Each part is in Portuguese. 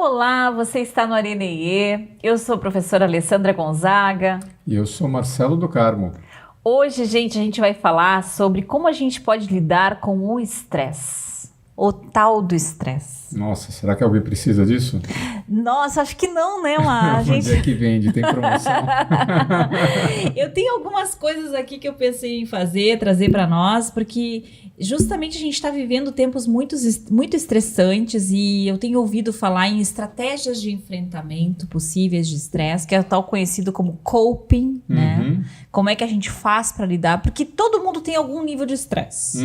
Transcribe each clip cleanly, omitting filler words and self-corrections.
Olá, você está no Arena IE. Eu sou a professora Alessandra Gonzaga. E eu sou Marcelo do Carmo. Hoje, gente, a gente vai falar sobre como a gente pode lidar com o estresse. O tal do estresse. Nossa, será que alguém precisa disso? Nossa, acho que não, né, Mar? Onde é que vende? Tem promoção? Eu tenho algumas coisas aqui que eu pensei em fazer, trazer para nós, porque justamente a gente está vivendo tempos muito estressantes e eu tenho ouvido falar em estratégias de enfrentamento possíveis de estresse, que é o tal conhecido como coping, né? Como é que a gente faz para lidar? Porque todo mundo tem algum nível de estresse.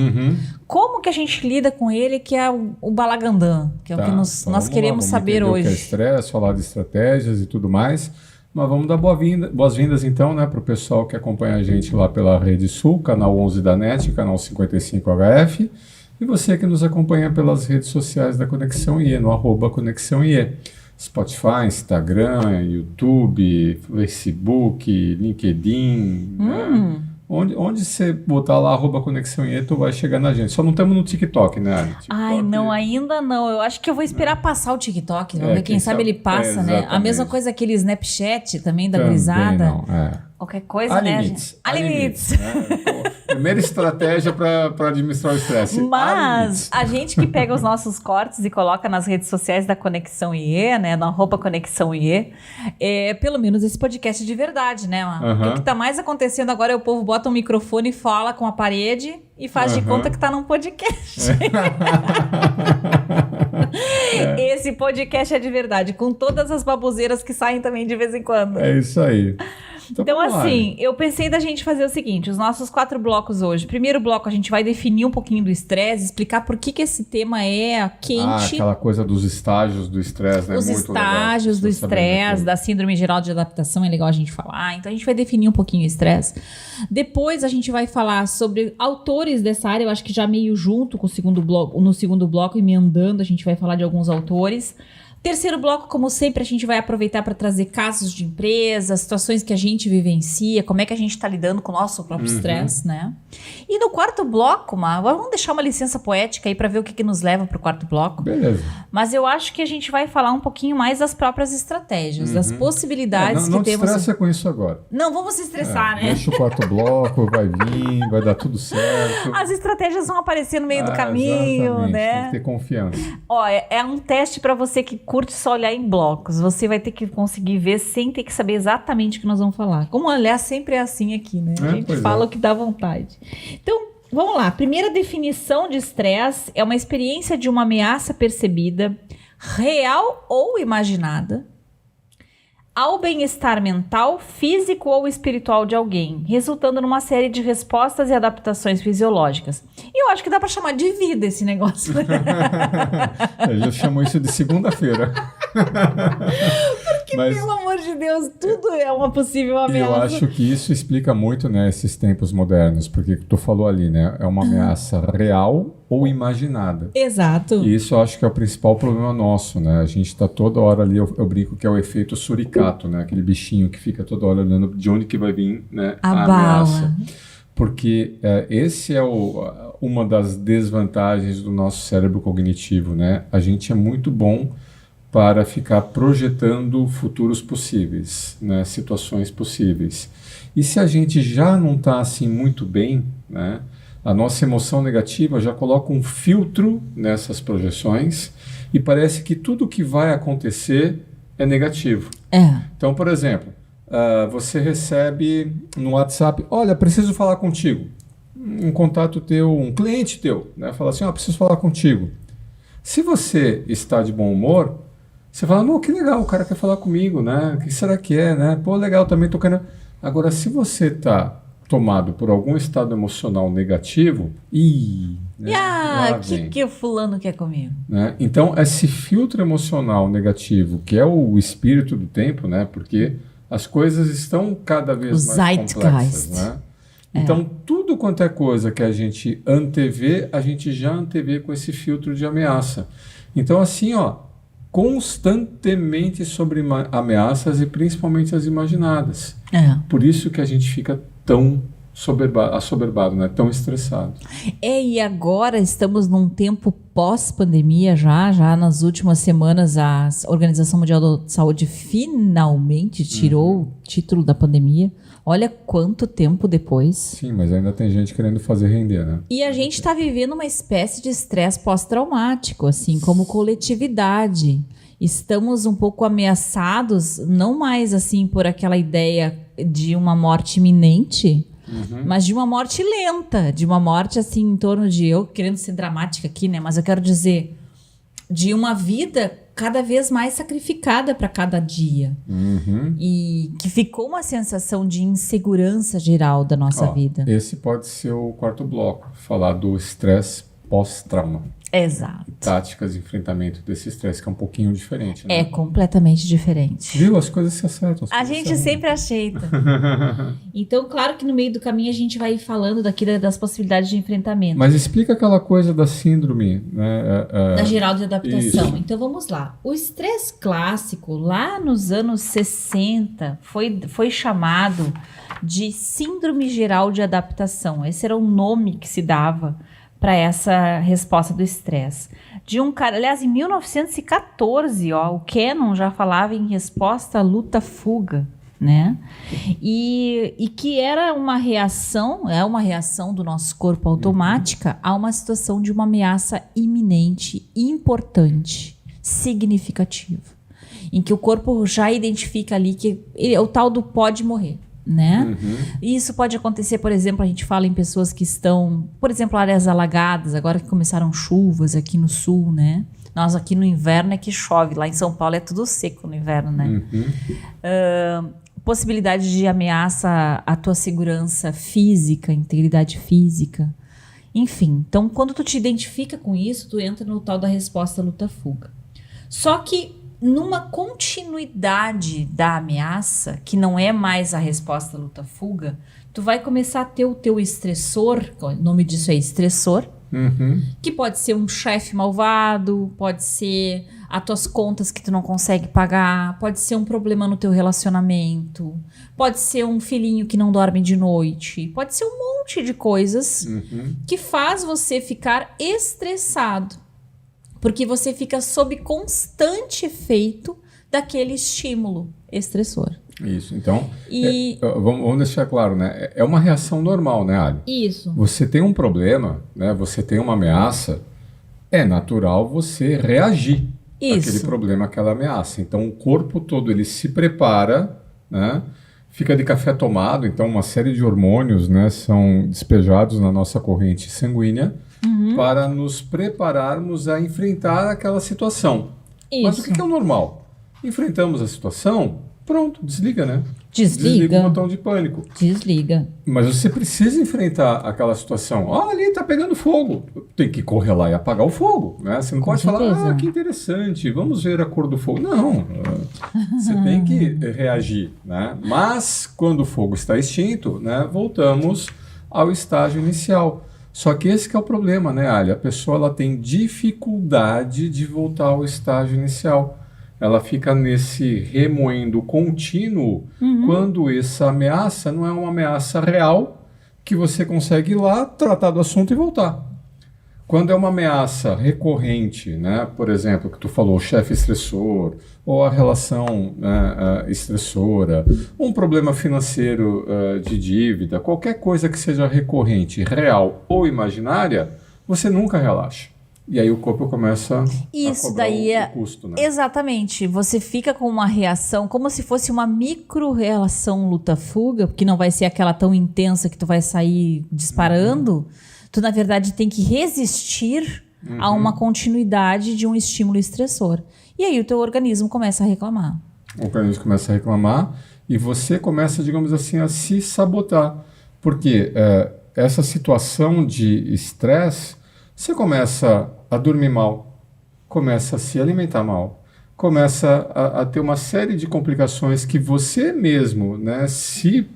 Como que a gente lida com ele, que é o balagandã, que é o que nós queremos saber hoje. O que é estresse, falar de estratégias e tudo mais. Mas vamos dar boas-vindas então, né, para o pessoal que acompanha a gente lá pela Rede Sul, canal 11 da NET, canal 55HF, e você que nos acompanha pelas redes sociais da Conexão IE, no @Conexão IE. Spotify, Instagram, YouTube, Facebook, LinkedIn, né? Onde você botar lá @Conexão IE, tu vai chegar na gente. Só não estamos no TikTok, né? TikTok, Ai, não, ainda não. Eu acho que eu vou esperar passar o TikTok. Vamos ver, quem sabe ele passa, né? A mesma coisa aquele Snapchat também da gurizada. Não, Qualquer coisa, há né? Limites. Há limites. Né? Primeira estratégia para administrar o estresse. Mas a gente que pega os nossos cortes e coloca nas redes sociais da Conexão IE, né? No @Conexão IE, pelo menos esse podcast é de verdade, né? O que tá mais acontecendo agora é o povo bota um microfone e fala com a parede e faz de conta que tá num podcast. Esse podcast é de verdade, com todas as baboseiras que saem também de vez em quando. É isso aí. Então assim, eu pensei da gente fazer o seguinte, os nossos 4 blocos hoje. Primeiro bloco, a gente vai definir um pouquinho do estresse, explicar por que esse tema é quente. Aquela coisa dos estágios do estresse, né? Os muito estágios do estresse, da síndrome geral de adaptação, é legal a gente falar. Então a gente vai definir um pouquinho o estresse. Depois a gente vai falar sobre autores dessa área, eu acho que já meio junto com o segundo bloco, no segundo bloco, emendando, a gente vai falar de alguns autores. Terceiro bloco, como sempre, a gente vai aproveitar para trazer casos de empresa, situações que a gente vivencia, como é que a gente está lidando com o nosso próprio estresse, né? E no quarto bloco, vamos deixar uma licença poética aí para ver o que nos leva para o quarto bloco. Beleza. Mas eu acho que a gente vai falar um pouquinho mais das próprias estratégias, das possibilidades que temos. Não estressa com isso agora. Não, vamos se estressar, né? Deixa o quarto bloco, vai vir, vai dar tudo certo. As estratégias vão aparecer no meio do caminho, né? Tem que ter confiança. Ó, é um teste para você que curte só olhar em blocos. Você vai ter que conseguir ver sem ter que saber exatamente o que nós vamos falar. Como olhar sempre é assim aqui, né? A gente fala o que dá vontade. Então, vamos lá. Primeira definição de estresse é uma experiência de uma ameaça percebida, real ou imaginada, ao bem-estar mental, físico ou espiritual de alguém, resultando numa série de respostas e adaptações fisiológicas. E eu acho que dá pra chamar de vida esse negócio. Eu já chamo isso de segunda-feira. Porque, pelo amor de Deus, tudo é uma possível ameaça. Eu acho que isso explica muito, né, esses tempos modernos, porque tu falou ali, né, é uma ameaça real ou imaginada. Exato. E isso eu acho que é o principal problema nosso, né? A gente está toda hora ali, eu brinco que é o efeito suricato, né? Aquele bichinho que fica toda hora olhando de onde que vai vir, né, a ameaça. Porque esse é uma das desvantagens do nosso cérebro cognitivo, né? A gente é muito bom para ficar projetando futuros possíveis, né? Situações possíveis. E se a gente já não está assim muito bem, né? A nossa emoção negativa já coloca um filtro nessas projeções e parece que tudo que vai acontecer é negativo. Então, por exemplo, você recebe no WhatsApp, olha, preciso falar contigo. Um contato teu, um cliente teu, né? Fala assim, preciso falar contigo. Se você está de bom humor, você fala, não, que legal, o cara quer falar comigo, né? O que será que é, né? Pô, legal, também tô querendo... Agora, se você está tomado por algum estado emocional negativo, né? Que o fulano quer comigo? Né? Então, esse filtro emocional negativo, que é o espírito do tempo, né? Porque as coisas estão cada vez mais complexas, né? Então, tudo quanto é coisa que a gente antevê, a gente já antevê com esse filtro de ameaça. Então, assim, constantemente sobre ameaças e principalmente as imaginadas. Por isso que a gente fica tão assoberbado, né? Tão estressado. E agora estamos num tempo pós-pandemia já nas últimas semanas a Organização Mundial da Saúde finalmente tirou o título da pandemia. Olha quanto tempo depois. Sim, mas ainda tem gente querendo fazer render, né? E a gente está vivendo uma espécie de estresse pós-traumático, assim, como coletividade. Estamos um pouco ameaçados, não mais assim por aquela ideia de uma morte iminente, mas de uma morte lenta, de uma morte assim em torno de, eu querendo ser dramática aqui, né? Mas eu quero dizer, de uma vida cada vez mais sacrificada para cada dia. E que ficou uma sensação de insegurança geral da nossa vida. Esse pode ser o quarto bloco, falar do estresse pós-trauma. Exato. Táticas de enfrentamento desse estresse, que é um pouquinho diferente, né? É completamente diferente. Viu? As coisas se acertam. A gente sempre ajeita. Então, claro que no meio do caminho a gente vai falando daqui das possibilidades de enfrentamento. Mas explica aquela coisa da síndrome, né? Da geral de adaptação. Isso. Então, vamos lá. O estresse clássico, lá nos anos 60, foi chamado de síndrome geral de adaptação. Esse era o nome que se dava para essa resposta do estresse. De um cara, aliás, em 1914, o Cannon já falava em resposta luta-fuga, né? E que era uma reação, uma reação do nosso corpo automática a uma situação de uma ameaça iminente, importante, significativa, em que o corpo já identifica ali que é o tal do pode morrer. Né? Isso pode acontecer, por exemplo, a gente fala em pessoas que estão, por exemplo, áreas alagadas, agora que começaram chuvas aqui no sul, né? Nós aqui no inverno é que chove, lá em São Paulo é tudo seco no inverno, né? Possibilidade de ameaça à tua segurança física, integridade física, enfim. Então, quando tu te identifica com isso, tu entra no tal da resposta luta-fuga. Só que numa continuidade da ameaça, que não é mais a resposta luta-fuga, tu vai começar a ter o teu estressor, o nome disso é estressor, que pode ser um chefe malvado, pode ser as tuas contas que tu não consegue pagar, pode ser um problema no teu relacionamento, pode ser um filhinho que não dorme de noite, pode ser um monte de coisas que faz você ficar estressado. Porque você fica sob constante efeito daquele estímulo estressor. Isso, então, vamos deixar claro, né? É uma reação normal, né, Ali? Isso. Você tem um problema, né? Você tem uma ameaça, é natural você reagir àquele problema, àquela ameaça. Então, o corpo todo, ele se prepara, né? Fica de café tomado, então uma série de hormônios, né, são despejados na nossa corrente sanguínea, para nos prepararmos a enfrentar aquela situação. Isso. Mas o que é o normal? Enfrentamos a situação, pronto, desliga, né? Desliga o botão de pânico. Desliga. Mas você precisa enfrentar aquela situação. Ali tá pegando fogo. Tem que correr lá e apagar o fogo, né? Você não pode falar, que interessante, vamos ver a cor do fogo. Não, você tem que reagir, né? Mas quando o fogo está extinto, né, voltamos ao estágio inicial. Só que esse que é o problema, né, Ali? A pessoa ela tem dificuldade de voltar ao estágio inicial. Ela fica nesse remoendo contínuo quando essa ameaça não é uma ameaça real que você consegue ir lá, tratar do assunto e voltar. Quando é uma ameaça recorrente, né, por exemplo, que tu falou, o chefe estressor, ou a relação estressora, um problema financeiro de dívida, qualquer coisa que seja recorrente, real ou imaginária, você nunca relaxa. E aí o corpo começa a cobrar o custo, né? Exatamente. Você fica com uma reação, como se fosse uma micro-reação luta-fuga, porque não vai ser aquela tão intensa que tu vai sair disparando. Tu, na verdade, tem que resistir a uma continuidade de um estímulo estressor. E aí o teu organismo começa a reclamar. O organismo começa a reclamar e você começa, digamos assim, a se sabotar. Porque essa situação de estresse, você começa a dormir mal, começa a se alimentar mal, começa a ter uma série de complicações que você mesmo, né, se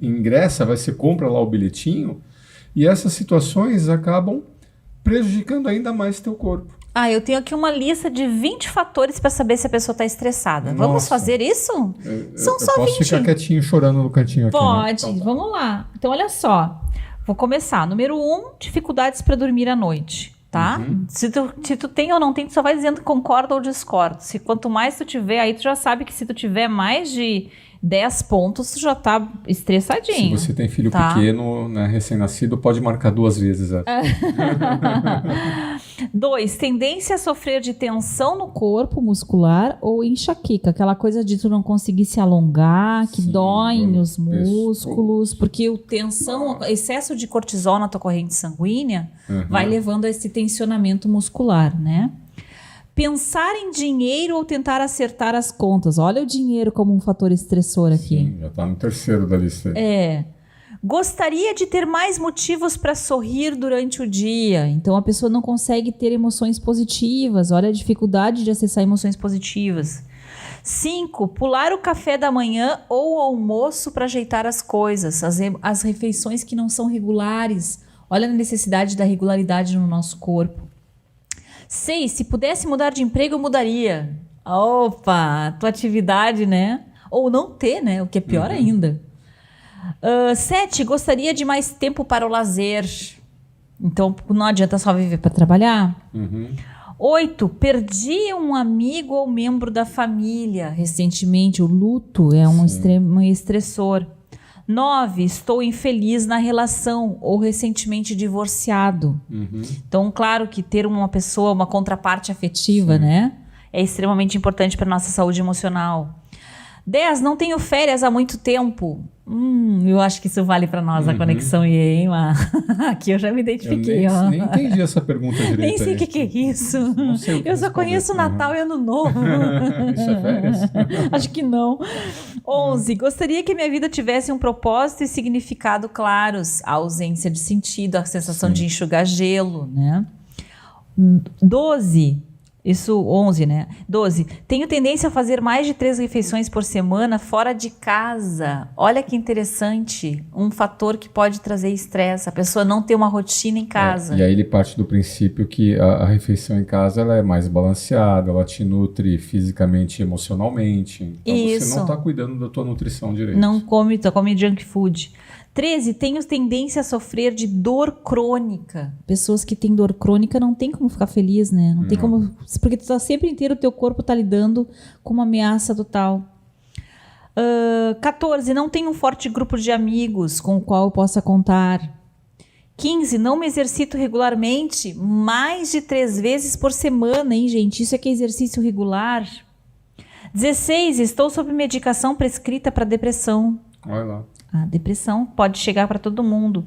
ingressa, você compra lá o bilhetinho, e essas situações acabam prejudicando ainda mais teu corpo. Eu tenho aqui uma lista de 20 fatores para saber se a pessoa está estressada. Nossa. Vamos fazer isso? São só 20. Posso ficar quietinho chorando no cantinho aqui? Pode, né? Então, vamos lá. Então, olha só. Vou começar. Número 1, dificuldades para dormir à noite. Tá? Se tu tem ou não tem, tu só vai dizendo concorda ou discorda. Se quanto mais tu tiver, aí tu já sabe que se tu tiver mais de 10 pontos, tu já tá estressadinho. Se você tem filho pequeno, né, recém-nascido, pode marcar 2 vezes. 2, tendência a sofrer de tensão no corpo muscular ou enxaqueca. Aquela coisa de tu não conseguir se alongar, que doem os músculos, porque o excesso de cortisol na tua corrente sanguínea vai levando a esse tensionamento muscular, né? Pensar em dinheiro ou tentar acertar as contas. Olha o dinheiro como um fator estressor aqui. Sim, já está no 3º da lista. Gostaria de ter mais motivos para sorrir durante o dia. Então, a pessoa não consegue ter emoções positivas. Olha a dificuldade de acessar emoções positivas. 5, pular o café da manhã ou o almoço para ajeitar as coisas. As refeições que não são regulares. Olha a necessidade da regularidade no nosso corpo. 6, se pudesse mudar de emprego, eu mudaria. Opa, tua atividade, né? Ou não ter, né? O que é pior ainda. 7, gostaria de mais tempo para o lazer. Então, não adianta só viver para trabalhar. 8, perdi um amigo ou membro da família. Recentemente, o luto é um extremo estressor. 9, estou infeliz na relação ou recentemente divorciado. Então, claro que ter uma pessoa, uma contraparte afetiva, né? É extremamente importante para a nossa saúde emocional. 10, não tenho férias há muito tempo. Eu acho que isso vale para nós, a conexão IE, hein, Mar? Aqui eu já me identifiquei. Eu nem entendi essa pergunta direito. Nem sei o que é isso. Não sei o que eu só conheço Natal e Ano Novo. Isso é férias? Acho que não. 11, gostaria que a minha vida tivesse um propósito e significado claros. A ausência de sentido, a sensação de enxugar gelo, né? 12, isso 11, né? 12, tenho tendência a fazer mais de 3 refeições por semana fora de casa. Olha que interessante, um fator que pode trazer estresse, a pessoa não ter uma rotina em casa. E aí ele parte do princípio que a refeição em casa ela é mais balanceada, ela te nutre fisicamente e emocionalmente. Então você não está cuidando da tua nutrição direito. Não come, tu come junk food. 13, tenho tendência a sofrer de dor crônica. Pessoas que têm dor crônica não tem como ficar feliz, né? Não tem como, porque tu tá sempre inteiro, o teu corpo tá lidando com uma ameaça total. 14, não tenho um forte grupo de amigos com o qual eu possa contar. 15, não me exercito regularmente, mais de 3 vezes por semana, hein, gente? Isso é que é exercício regular. 16, estou sob medicação prescrita para depressão. Olha lá. A depressão pode chegar para todo mundo.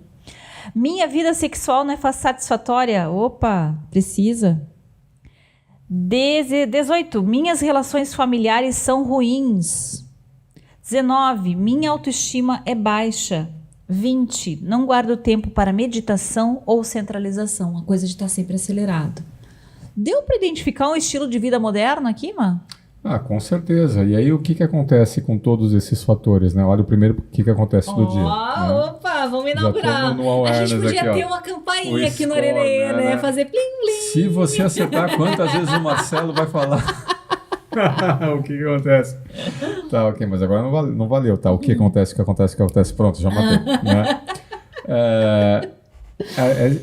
Minha vida sexual não é satisfatória? Opa, precisa. 18. Minhas relações familiares são ruins. 19. Minha autoestima é baixa. 20. Não guardo tempo para meditação ou centralização. A coisa de estar sempre acelerado. Deu para identificar um estilo de vida moderno aqui, Má? Com certeza. E aí o que acontece com todos esses fatores, né? Olha o primeiro o que acontece do dia. Opa, vamos inaugurar. A gente podia ter uma campainha aqui no Arerê, né? Fazer plim, plim. Se você acertar quantas vezes o Marcelo vai falar o que acontece. Tá, ok, mas agora não valeu, tá? O que acontece, pronto, já matei, né?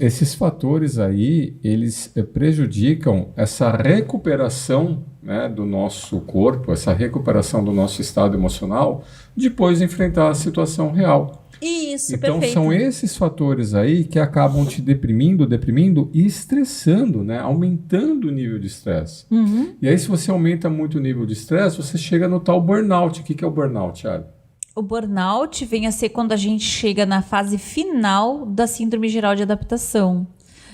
Esses fatores aí, eles prejudicam essa recuperação, né, do nosso corpo, essa recuperação do nosso estado emocional, depois de enfrentar a situação real. Isso, então, perfeito. São esses fatores aí que acabam te deprimindo e estressando, né? Aumentando o nível de estresse. E aí, se você aumenta muito o nível de estresse, você chega no tal burnout. O que é o burnout, Ari? O burnout vem a ser quando a gente chega na fase final da síndrome geral de adaptação.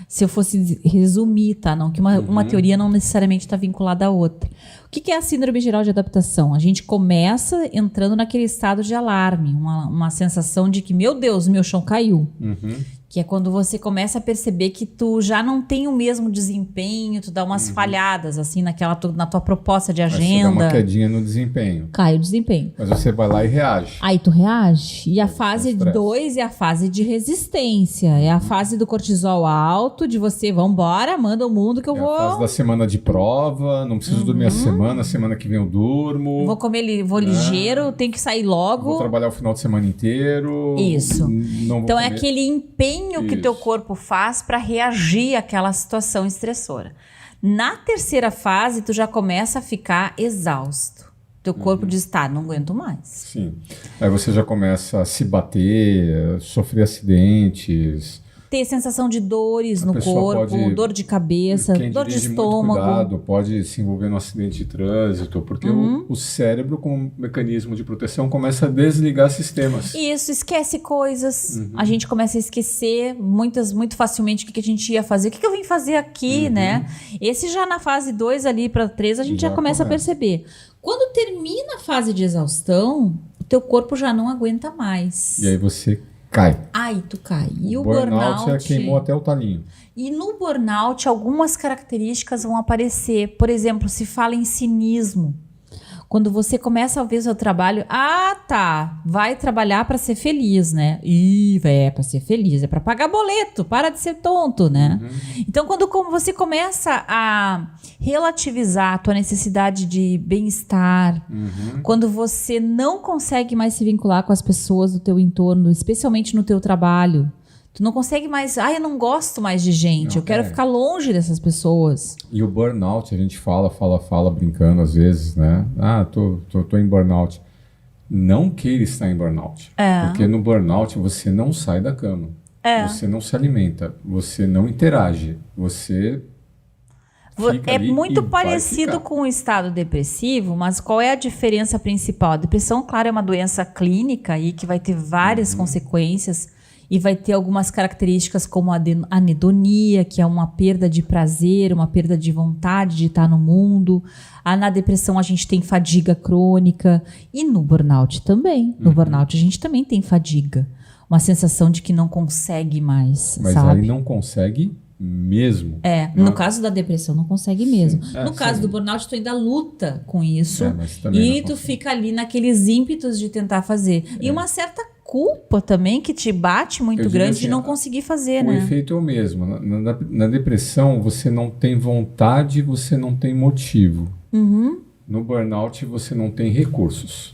Se eu fosse resumir, tá? Não que uma teoria não necessariamente está vinculada à outra. O que é a síndrome geral de adaptação? A gente começa entrando naquele estado de alarme, uma sensação de que, meu Deus, meu chão caiu. Que é quando você começa a perceber que tu já não tem o mesmo desempenho, tu dá umas falhadas, assim, na tua proposta de agenda. Aí você dá uma quedinha no desempenho. Cai o desempenho. Mas você vai lá e reage. Aí tu reage. E a fase 2 é a fase de resistência. É a fase do cortisol alto, de você, vambora, manda o mundo que eu vou... É a fase da semana de prova, não preciso dormir a semana que vem eu durmo. Vou comer, vou ligeiro, tenho que sair logo. Vou trabalhar o final de semana inteiro. Isso. Então é comer. aquele empenho que o teu corpo faz para reagir àquela situação estressora. Na terceira fase, tu já começa a ficar exausto. Teu corpo diz, tá, não aguento mais. Sim. Aí você já começa a se bater, sofrer acidentes. Ter sensação de dores no corpo, dor de cabeça, dor de estômago. Muito cuidado, pode se envolver num acidente de trânsito, porque o cérebro, como mecanismo de proteção, começa a desligar sistemas. Isso, esquece coisas. A gente começa a esquecer muito facilmente o que a gente ia fazer. O que eu vim fazer aqui, né? Esse já na fase 2 ali para 3, a gente já começa a perceber. Quando termina a fase de exaustão, o teu corpo já não aguenta mais. E aí você cai. Aí tu cai. E o burnout queimou até o talinho. E no burnout, algumas características vão aparecer. Por exemplo, se fala em cinismo. Quando você começa a ver o seu trabalho, vai trabalhar para ser feliz, né? É para ser feliz, é para pagar boleto, para de ser tonto, né? Então, quando você começa a relativizar a tua necessidade de bem-estar, quando você não consegue mais se vincular com as pessoas do teu entorno, especialmente no teu trabalho, tu não consegue mais... eu não gosto mais de gente. Eu quero ficar longe dessas pessoas. E o burnout, a gente fala brincando às vezes, né? Tô em burnout. Não queira estar em burnout. Porque no burnout você não sai da cama. Você não se alimenta. Você não interage. Você... É muito parecido com o estado depressivo, mas qual é a diferença principal? A depressão, claro, é uma doença clínica aí que vai ter várias consequências. E vai ter algumas características como a anedonia, que é uma perda de prazer, uma perda de vontade de estar no mundo. Na depressão a gente tem fadiga crônica. E no burnout também. No burnout a gente também tem fadiga. Uma sensação de que não consegue mais, Mas sabe? aí não consegue mesmo. No caso da depressão não consegue mesmo. No caso do burnout, tu ainda luta com isso. E tu fica ali naqueles ímpetos de tentar fazer. E uma certa culpa também que te bate muito grande de não conseguir fazer, né? O efeito é o mesmo. Na depressão, você não tem vontade, você não tem motivo. No burnout, você não tem recursos.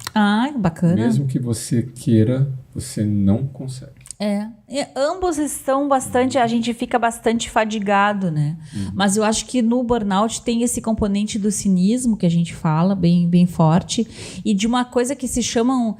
Bacana. Mesmo que você queira, você não consegue. Ambos estão bastante... A gente fica bastante fadigado, né? Mas eu acho que no burnout tem esse componente do cinismo que a gente fala, bem forte, e de uma coisa que se chamam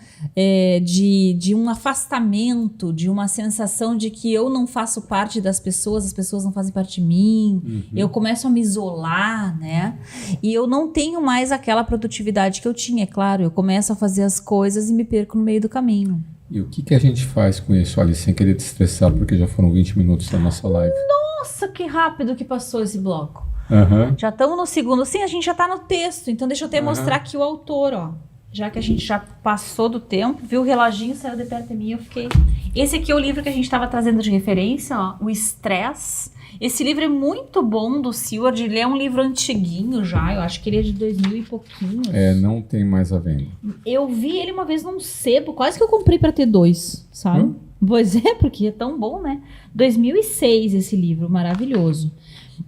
de um afastamento, de uma sensação de que eu não faço parte das pessoas, as pessoas não fazem parte de mim, eu começo a me isolar, né? E eu não tenho mais aquela produtividade que eu tinha, é claro. Eu começo a fazer as coisas e me perco no meio do caminho. E o que a gente faz com isso, Alice, sem querer te estressar, porque já foram 20 minutos da nossa live? Nossa, que rápido que passou esse bloco. Já estamos no segundo. Sim, a gente já está no texto, então deixa eu até mostrar aqui o autor, ó. Já que a gente já passou do tempo, viu o reloginho, saiu de perto de mim, eu fiquei... Esse aqui é o livro que a gente estava trazendo de referência, ó, O Estresse. Esse livro é muito bom, do Seward. Ele é um livro antiguinho já, eu acho que ele é de 2000 e pouquinho. Não tem mais a venda. Eu vi ele uma vez num sebo, quase que eu comprei para ter 2, sabe? Pois é, porque é tão bom, né? 2006 esse livro, maravilhoso.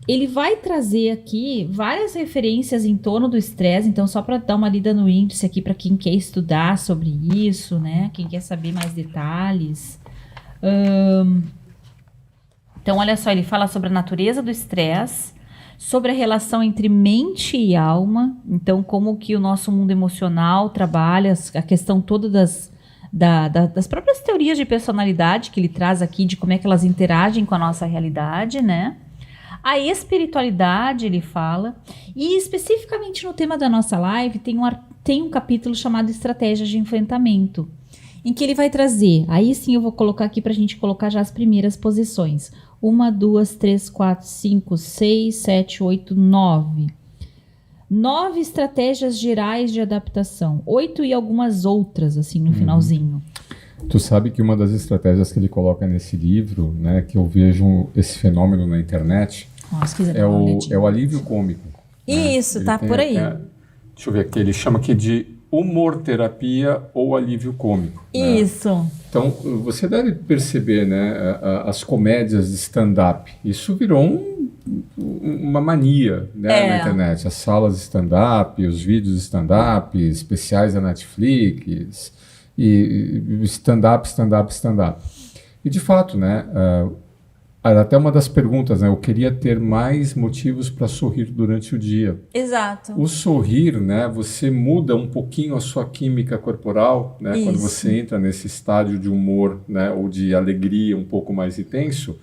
Ele vai trazer aqui várias referências em torno do estresse, então só para dar uma lida no índice aqui para quem quer estudar sobre isso, né? Quem quer saber mais detalhes. Então, olha só, ele fala sobre a natureza do estresse, sobre a relação entre mente e alma, então como que o nosso mundo emocional trabalha, a questão toda das próprias teorias de personalidade que ele traz aqui, de como é que elas interagem com a nossa realidade, né? A espiritualidade, ele fala, e especificamente no tema da nossa live tem um capítulo chamado Estratégias de Enfrentamento, em que ele vai trazer, aí sim eu vou colocar aqui para a gente colocar já as primeiras posições, 1, 2, 3, 4, 5, 6, 7, 8, 9. 9 estratégias gerais de adaptação, 8 e algumas outras, assim, no finalzinho. Tu sabe que uma das estratégias que ele coloca nesse livro, né, que eu vejo esse fenômeno na internet, é o alívio cômico. Isso, né? Tá por aí. Deixa eu ver aqui, ele chama aqui de humor terapia ou alívio cômico. Isso. Né? Então, você deve perceber, né, as comédias de stand-up. Isso virou uma mania, né, na internet. As salas de stand-up, os vídeos de stand-up, especiais da Netflix, e stand-up. E, de fato, né, era até uma das perguntas, né? Eu queria ter mais motivos para sorrir durante o dia. Exato. O sorrir, né? Você muda um pouquinho a sua química corporal, né? Quando você entra nesse estágio de humor, né? Ou de alegria um pouco mais intenso,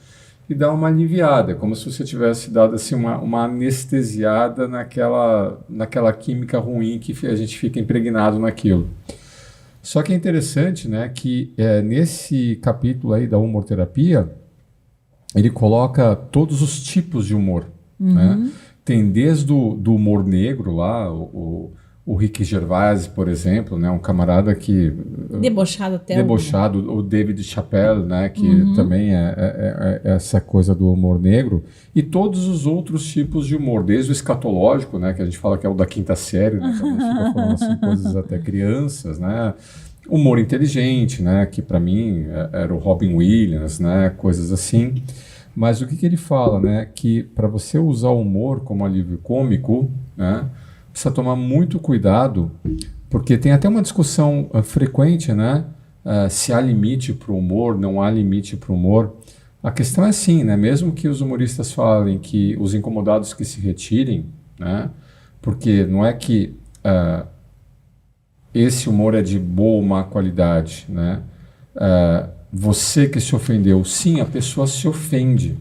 e dá uma aliviada, como se você tivesse dado assim uma anestesiada naquela química ruim que a gente fica impregnado naquilo. Só que é interessante, né? Que nesse capítulo aí da humorterapia, ele coloca todos os tipos de humor. Né? Tem desde do humor negro lá, o Ricky Gervais, por exemplo, né? Um camarada que... Debochado, o David Chappelle, né? Que também é essa coisa do humor negro. E todos os outros tipos de humor, desde o escatológico, né? Que a gente fala que é o da quinta série, né? Que a gente fica falando assim, coisas até crianças, né? Humor inteligente, né? Que para mim era o Robin Williams, né? Coisas assim. Mas o que ele fala, né? Que para você usar o humor como alívio cômico, né? Precisa tomar muito cuidado, porque tem até uma discussão frequente, né? Se há limite para o humor, não há limite para o humor. A questão é assim, né? Mesmo que os humoristas falem que os incomodados que se retirem, né? Porque não é que esse humor é de boa ou má qualidade, né? Você que se ofendeu, sim, a pessoa se ofende.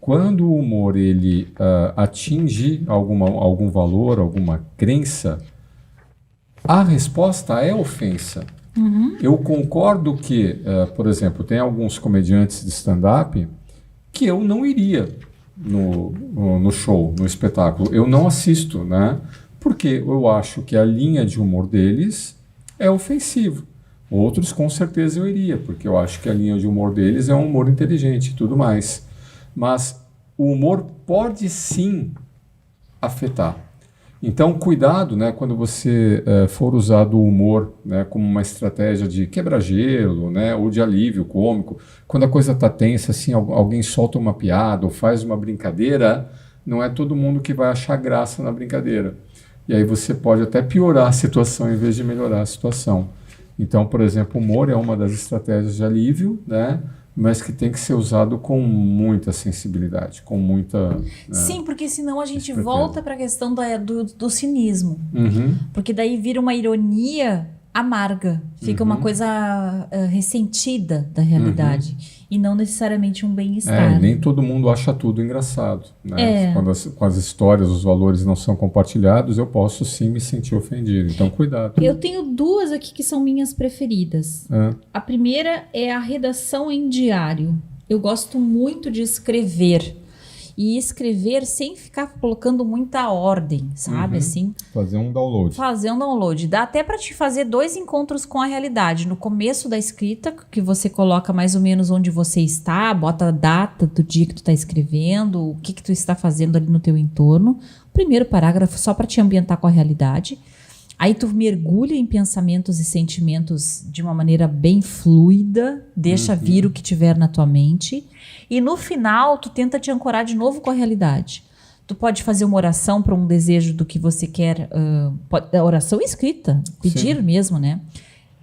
Quando o humor ele atinge algum valor, alguma crença, a resposta é ofensa. Eu concordo que, por exemplo, tem alguns comediantes de stand-up que eu não iria no show, no espetáculo. Eu não assisto, né? Porque eu acho que a linha de humor deles é ofensivo. Outros, com certeza, eu iria, porque eu acho que a linha de humor deles é um humor inteligente e tudo mais. Mas o humor pode, sim, afetar. Então, cuidado, né, quando você for usar do humor, né, como uma estratégia de quebra-gelo, né, ou de alívio cômico. Quando a coisa está tensa, assim, alguém solta uma piada ou faz uma brincadeira, não é todo mundo que vai achar graça na brincadeira. E aí você pode até piorar a situação em vez de melhorar a situação. Então, por exemplo, o humor é uma das estratégias de alívio, né? Mas que tem que ser usado com muita sensibilidade, com muita... Sim, porque senão a gente volta para a questão do cinismo. Porque daí vira uma ironia amarga. Fica uma coisa ressentida da realidade. E não necessariamente um bem-estar. Nem todo mundo acha tudo engraçado. Né? Quando as histórias, os valores não são compartilhados, eu posso sim me sentir ofendido. Então, cuidado. Eu tenho duas aqui que são minhas preferidas. A primeira é a redação em diário. Eu gosto muito de escrever. E escrever sem ficar colocando muita ordem, sabe? Assim. Fazer um download. Dá até para te fazer 2 encontros com a realidade. No começo da escrita, que você coloca mais ou menos onde você está, bota a data do dia que tu está escrevendo, o que tu está fazendo ali no teu entorno. O primeiro parágrafo só para te ambientar com a realidade. Aí tu mergulha em pensamentos e sentimentos de uma maneira bem fluida, deixa vir o que tiver na tua mente. E no final, tu tenta te ancorar de novo com a realidade. Tu pode fazer uma oração para um desejo do que você quer. Oração escrita, pedir mesmo, né?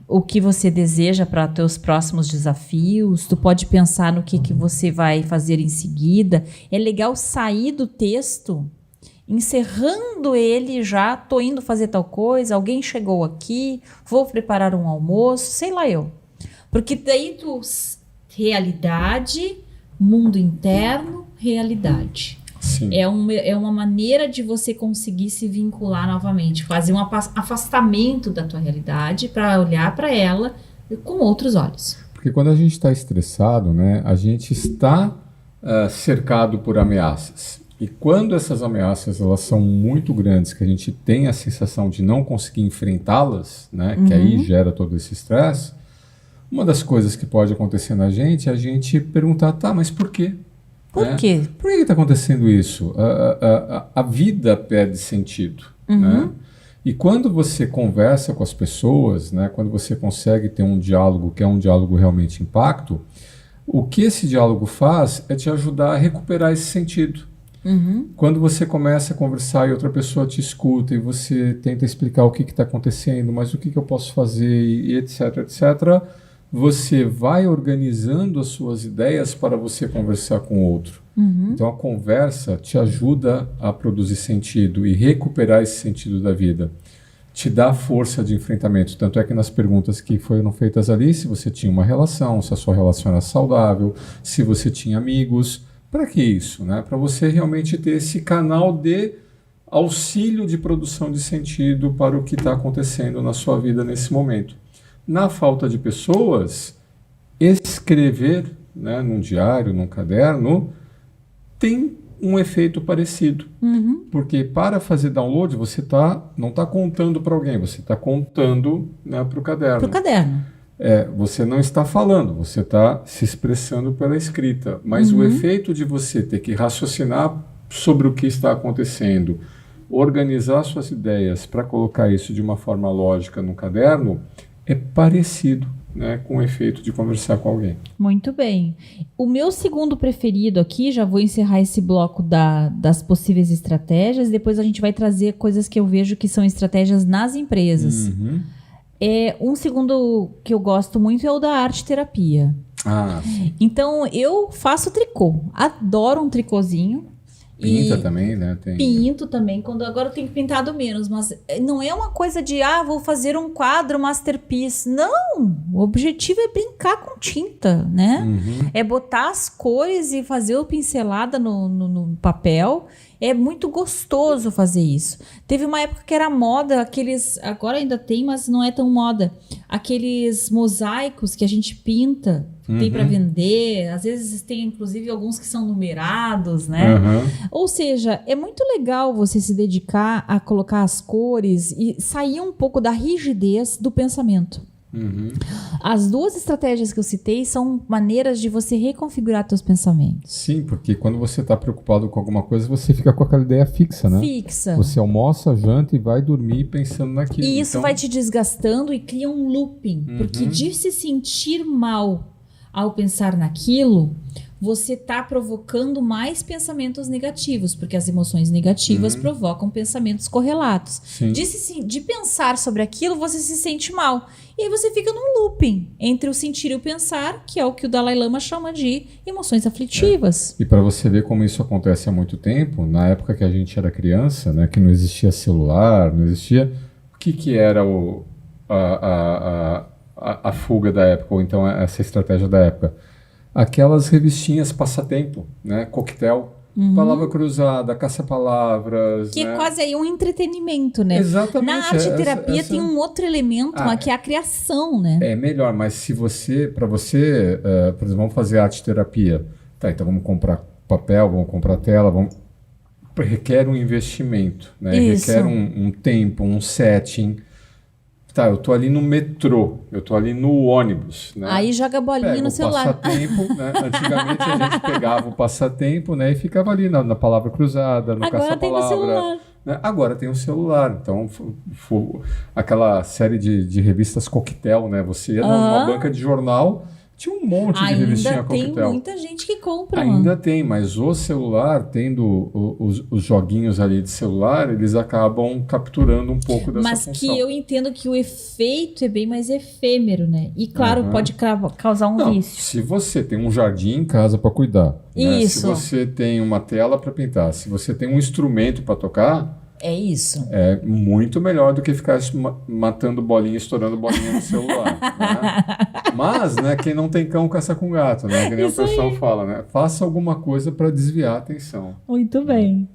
O que você deseja para teus próximos desafios. Tu pode pensar no que você vai fazer em seguida. É legal sair do texto, encerrando ele já. Tô indo fazer tal coisa, alguém chegou aqui, vou preparar um almoço, sei lá eu. Porque daí realidade... Mundo interno, realidade. Sim. É uma maneira de você conseguir se vincular novamente, fazer um afastamento da tua realidade para olhar para ela com outros olhos. Porque quando a gente está estressado, né, a gente está cercado por ameaças. E quando essas ameaças elas são muito grandes, que a gente tem a sensação de não conseguir enfrentá-las, né, que aí gera todo esse estresse, Uma das coisas que pode acontecer na gente é a gente perguntar, tá, mas por quê? Por quê? Por que está acontecendo isso? A vida perde sentido, né? E quando você conversa com as pessoas, né, quando você consegue ter um diálogo que é um diálogo realmente impacto, o que esse diálogo faz é te ajudar a recuperar esse sentido. Quando você começa a conversar e outra pessoa te escuta e você tenta explicar o que está acontecendo, mas o que eu posso fazer e etc, etc, você vai organizando as suas ideias para você conversar com o outro. Então a conversa te ajuda a produzir sentido e recuperar esse sentido da vida. Te dá força de enfrentamento. Tanto é que nas perguntas que foram feitas ali, se você tinha uma relação, se a sua relação era saudável, se você tinha amigos. Para que isso? Né? Para você realmente ter esse canal de auxílio de produção de sentido para o que está acontecendo na sua vida nesse momento. Na falta de pessoas, escrever, né, num diário, num caderno, tem um efeito parecido. Porque para fazer download, você não está contando para alguém, você está contando, né, para o caderno. Para o caderno. Você não está falando, você está se expressando pela escrita. Mas o efeito de você ter que raciocinar sobre o que está acontecendo, organizar suas ideias para colocar isso de uma forma lógica no caderno, é parecido, né, com o efeito de conversar com alguém. Muito bem. O meu segundo preferido aqui, já vou encerrar esse bloco das possíveis estratégias, depois a gente vai trazer coisas que eu vejo que são estratégias nas empresas. Um segundo que eu gosto muito é o da arte-terapia. Sim. Então, eu faço tricô. Adoro um tricôzinho. Pinta também, né? Pinto também. Agora eu tenho pintado menos, mas não é uma coisa de, vou fazer um quadro masterpiece. Não! O objetivo é brincar com tinta, né? É botar as cores e fazer a pincelada no papel. É muito gostoso fazer isso. Teve uma época que era moda, agora ainda tem, mas não é tão moda. Aqueles mosaicos que a gente pinta, tem para vender. Às vezes tem, inclusive, alguns que são numerados, né? Ou seja, é muito legal você se dedicar a colocar as cores e sair um pouco da rigidez do pensamento. As duas estratégias que eu citei são maneiras de você reconfigurar seus pensamentos. Sim, porque quando você está preocupado com alguma coisa, você fica com aquela ideia fixa, né? Fixa. Você almoça, janta e vai dormir pensando naquilo. E isso vai te desgastando e cria um looping. Porque de se sentir mal ao pensar naquilo, você está provocando mais pensamentos negativos, porque as emoções negativas provocam pensamentos correlatos. De pensar sobre aquilo, você se sente mal. E aí você fica num looping entre o sentir e o pensar, que é o que o Dalai Lama chama de emoções aflitivas. E para você ver como isso acontece há muito tempo, na época que a gente era criança, né, que não existia celular, não existia... O que era a fuga da época, ou então essa estratégia da época? Aquelas revistinhas passatempo, né? Coquetel, palavra cruzada, caça-palavras. Que né? é quase aí um entretenimento, né? Exatamente. Na arte-terapia tem um outro elemento, que é a criação, né? É melhor, mas se para você, por exemplo, vamos fazer arte-terapia. Tá, então vamos comprar papel, vamos comprar tela, requer um investimento, né? Requer um tempo, um setting. Tá, eu tô ali no metrô, eu tô ali no ônibus, né? Aí joga a bolinha no celular. Passatempo, né? Antigamente a gente pegava o passatempo, né? E ficava ali na palavra cruzada, no caça-palavra. Agora tem no celular. Né? Agora tem o celular. Então, aquela série de revistas Coquetel, né? Você ia numa banca de jornal... Tinha um monte de revistinha Coquetel. Ainda tem muita gente que compra. Ainda tem, mas o celular, tendo os joguinhos ali de celular, eles acabam capturando um pouco dessa função. Mas que eu entendo que o efeito é bem mais efêmero, né? E claro, pode causar um vício. Se você tem um jardim em casa para cuidar, né? Isso. Se você tem uma tela para pintar, se você tem um instrumento para tocar... É isso. É muito melhor do que ficar matando bolinha, estourando bolinha no celular. Né? Mas, né, quem não tem cão caça com gato, né? Que nem isso o pessoal aí. fala, né? Faça alguma coisa para desviar a atenção. Muito bem.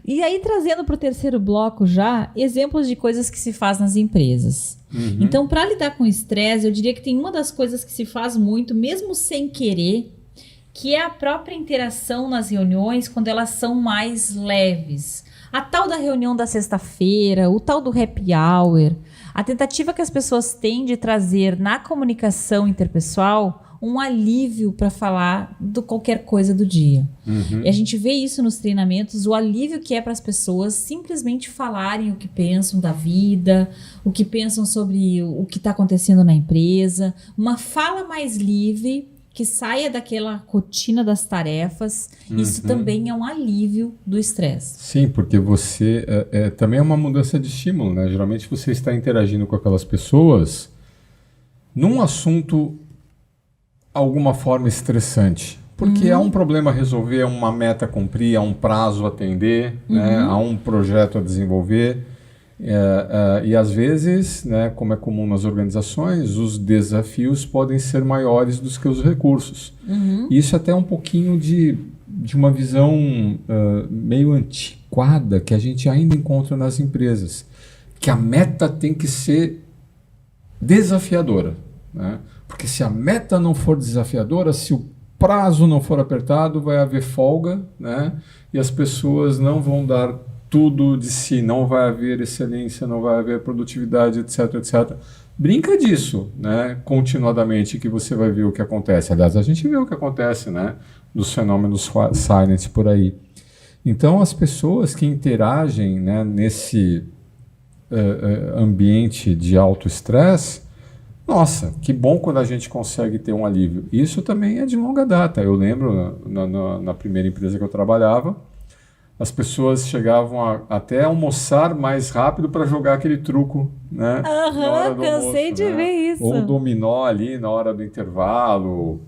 E aí, trazendo para o terceiro bloco já, exemplos de coisas que se faz nas empresas. Então, para lidar com o estresse, eu diria que tem uma das coisas que se faz muito, mesmo sem querer, que é a própria interação nas reuniões, quando elas são mais leves. A tal da reunião da sexta-feira, o tal do happy hour, A tentativa que as pessoas têm de trazer na comunicação interpessoal um alívio para falar de qualquer coisa do dia. E a gente vê isso nos treinamentos, o alívio que é para as pessoas simplesmente falarem o que pensam da vida, o que pensam sobre o que está acontecendo na empresa, uma fala mais livre, que saia daquela rotina das tarefas. Isso também é um alívio do estresse. Sim, porque você também é uma mudança de estímulo, né? Geralmente você está interagindo com aquelas pessoas num assunto alguma forma estressante. Porque há um problema a resolver, há uma meta a cumprir, há um prazo a atender, né? Há um projeto a desenvolver. E às vezes, né, como é comum nas organizações, os desafios podem ser maiores do que os recursos. Isso até é um pouquinho de uma visão meio antiquada que a gente ainda encontra nas empresas. Que a meta tem que ser desafiadora, né? Porque se a meta não for desafiadora, se o prazo não for apertado, vai haver folga, né? E as pessoas não vão dar tudo de si, não vai haver excelência, não vai haver produtividade, etc, etc. Brinca disso, né? Continuadamente, que você vai ver o que acontece. Aliás, a gente vê o que acontece, né? Dos fenômenos silent por aí. Então, as pessoas que interagem, né, nesse ambiente de alto estresse, nossa, que bom quando a gente consegue ter um alívio. Isso também é de longa data. Eu lembro, na primeira empresa que eu trabalhava, as pessoas chegavam até almoçar mais rápido para jogar aquele truco, né? Cansei de ver isso. Ou dominó ali na hora do intervalo,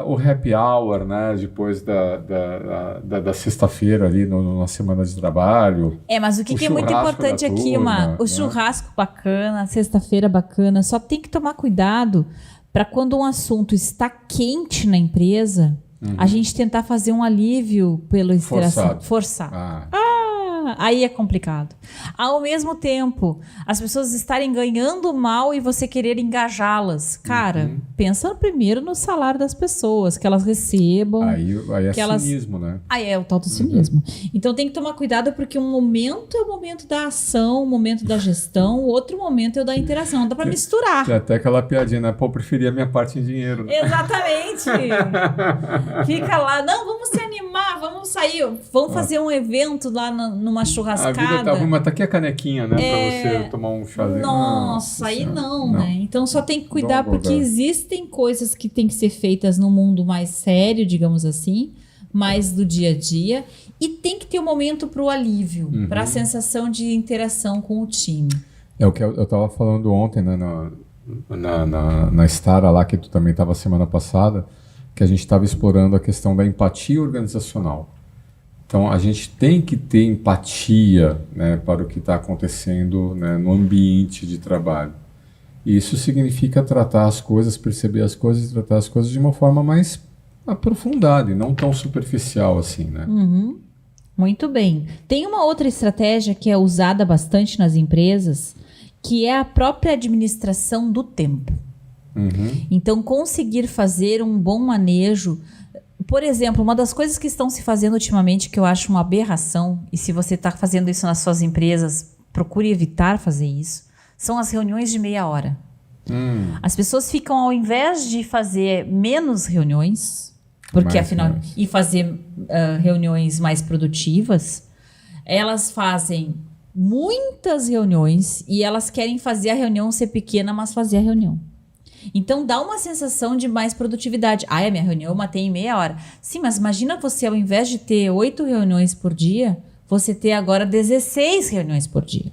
o happy hour, né? Depois da sexta-feira ali na semana de trabalho. Mas o que é muito importante aqui, o churrasco bacana, a sexta-feira bacana, só tem que tomar cuidado para quando um assunto está quente na empresa, a gente tentar fazer um alívio pela interação. Forçar. Aí é complicado. Ao mesmo tempo, as pessoas estarem ganhando mal e você querer engajá-las. Cara, pensa primeiro no salário das pessoas, que elas recebam. Aí é cinismo, né? Aí é o tal do cinismo. Então tem que tomar cuidado, porque um momento é o momento da ação, o momento da gestão, o outro momento é o da interação. Não dá pra misturar. Tem até aquela piadinha, né? Pô, eu preferia a minha parte em dinheiro. Né? Exatamente. Fica lá, não, vamos se animar, vamos sair, vamos fazer um evento lá numa churrascada. A vida tá ruim, mas tá aqui a canequinha, né? Pra você tomar um chazinho. Nossa, aí não, né? Então só tem que cuidar, porque existem coisas que tem que ser feitas no mundo mais sério, digamos assim, mais do dia a dia, e tem que ter um momento pro alívio, para a sensação de interação com o time. É o que eu tava falando ontem, né? Na Stara lá, que tu também tava semana passada, que a gente estava explorando a questão da empatia organizacional. Então, a gente tem que ter empatia, né, para o que está acontecendo, né, no ambiente de trabalho. E isso significa tratar as coisas, perceber as coisas e tratar as coisas de uma forma mais aprofundada e não tão superficial assim, né? Muito bem. Tem uma outra estratégia que é usada bastante nas empresas, que é a própria administração do tempo. Então, conseguir fazer um bom manejo. Por exemplo, uma das coisas que estão se fazendo ultimamente, que eu acho uma aberração, e se você está fazendo isso nas suas empresas, procure evitar fazer isso, são as reuniões de meia hora. As pessoas ficam, ao invés de fazer menos reuniões, porque afinal, e fazer reuniões mais produtivas, elas fazem muitas reuniões e elas querem fazer a reunião ser pequena, mas fazer a reunião. Então dá uma sensação de mais produtividade. A minha reunião eu matei em meia hora. Sim, mas imagina você, ao invés de ter 8 reuniões por dia, você ter agora 16 reuniões por dia.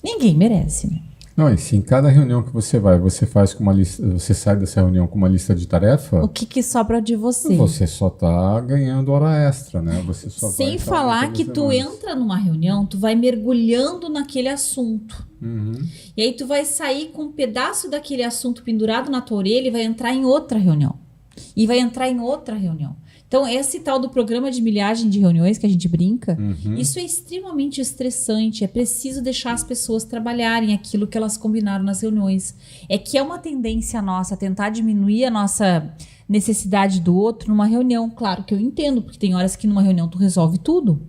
Ninguém merece, né? Não, e se em cada reunião que você vai, você faz com uma lista, você sai dessa reunião com uma lista de tarefa. O que sobra de você? Você só está ganhando hora extra, né? Você só sem falar que tu entra numa reunião, tu vai mergulhando naquele assunto. E aí tu vai sair com um pedaço daquele assunto pendurado na tua orelha e vai entrar em outra reunião. E vai entrar em outra reunião. Então, esse tal do programa de milhagem de reuniões que a gente brinca, isso é extremamente estressante. É preciso deixar as pessoas trabalharem aquilo que elas combinaram nas reuniões. É que é uma tendência nossa tentar diminuir a nossa necessidade do outro numa reunião. Claro que eu entendo, porque tem horas que numa reunião tu resolve tudo.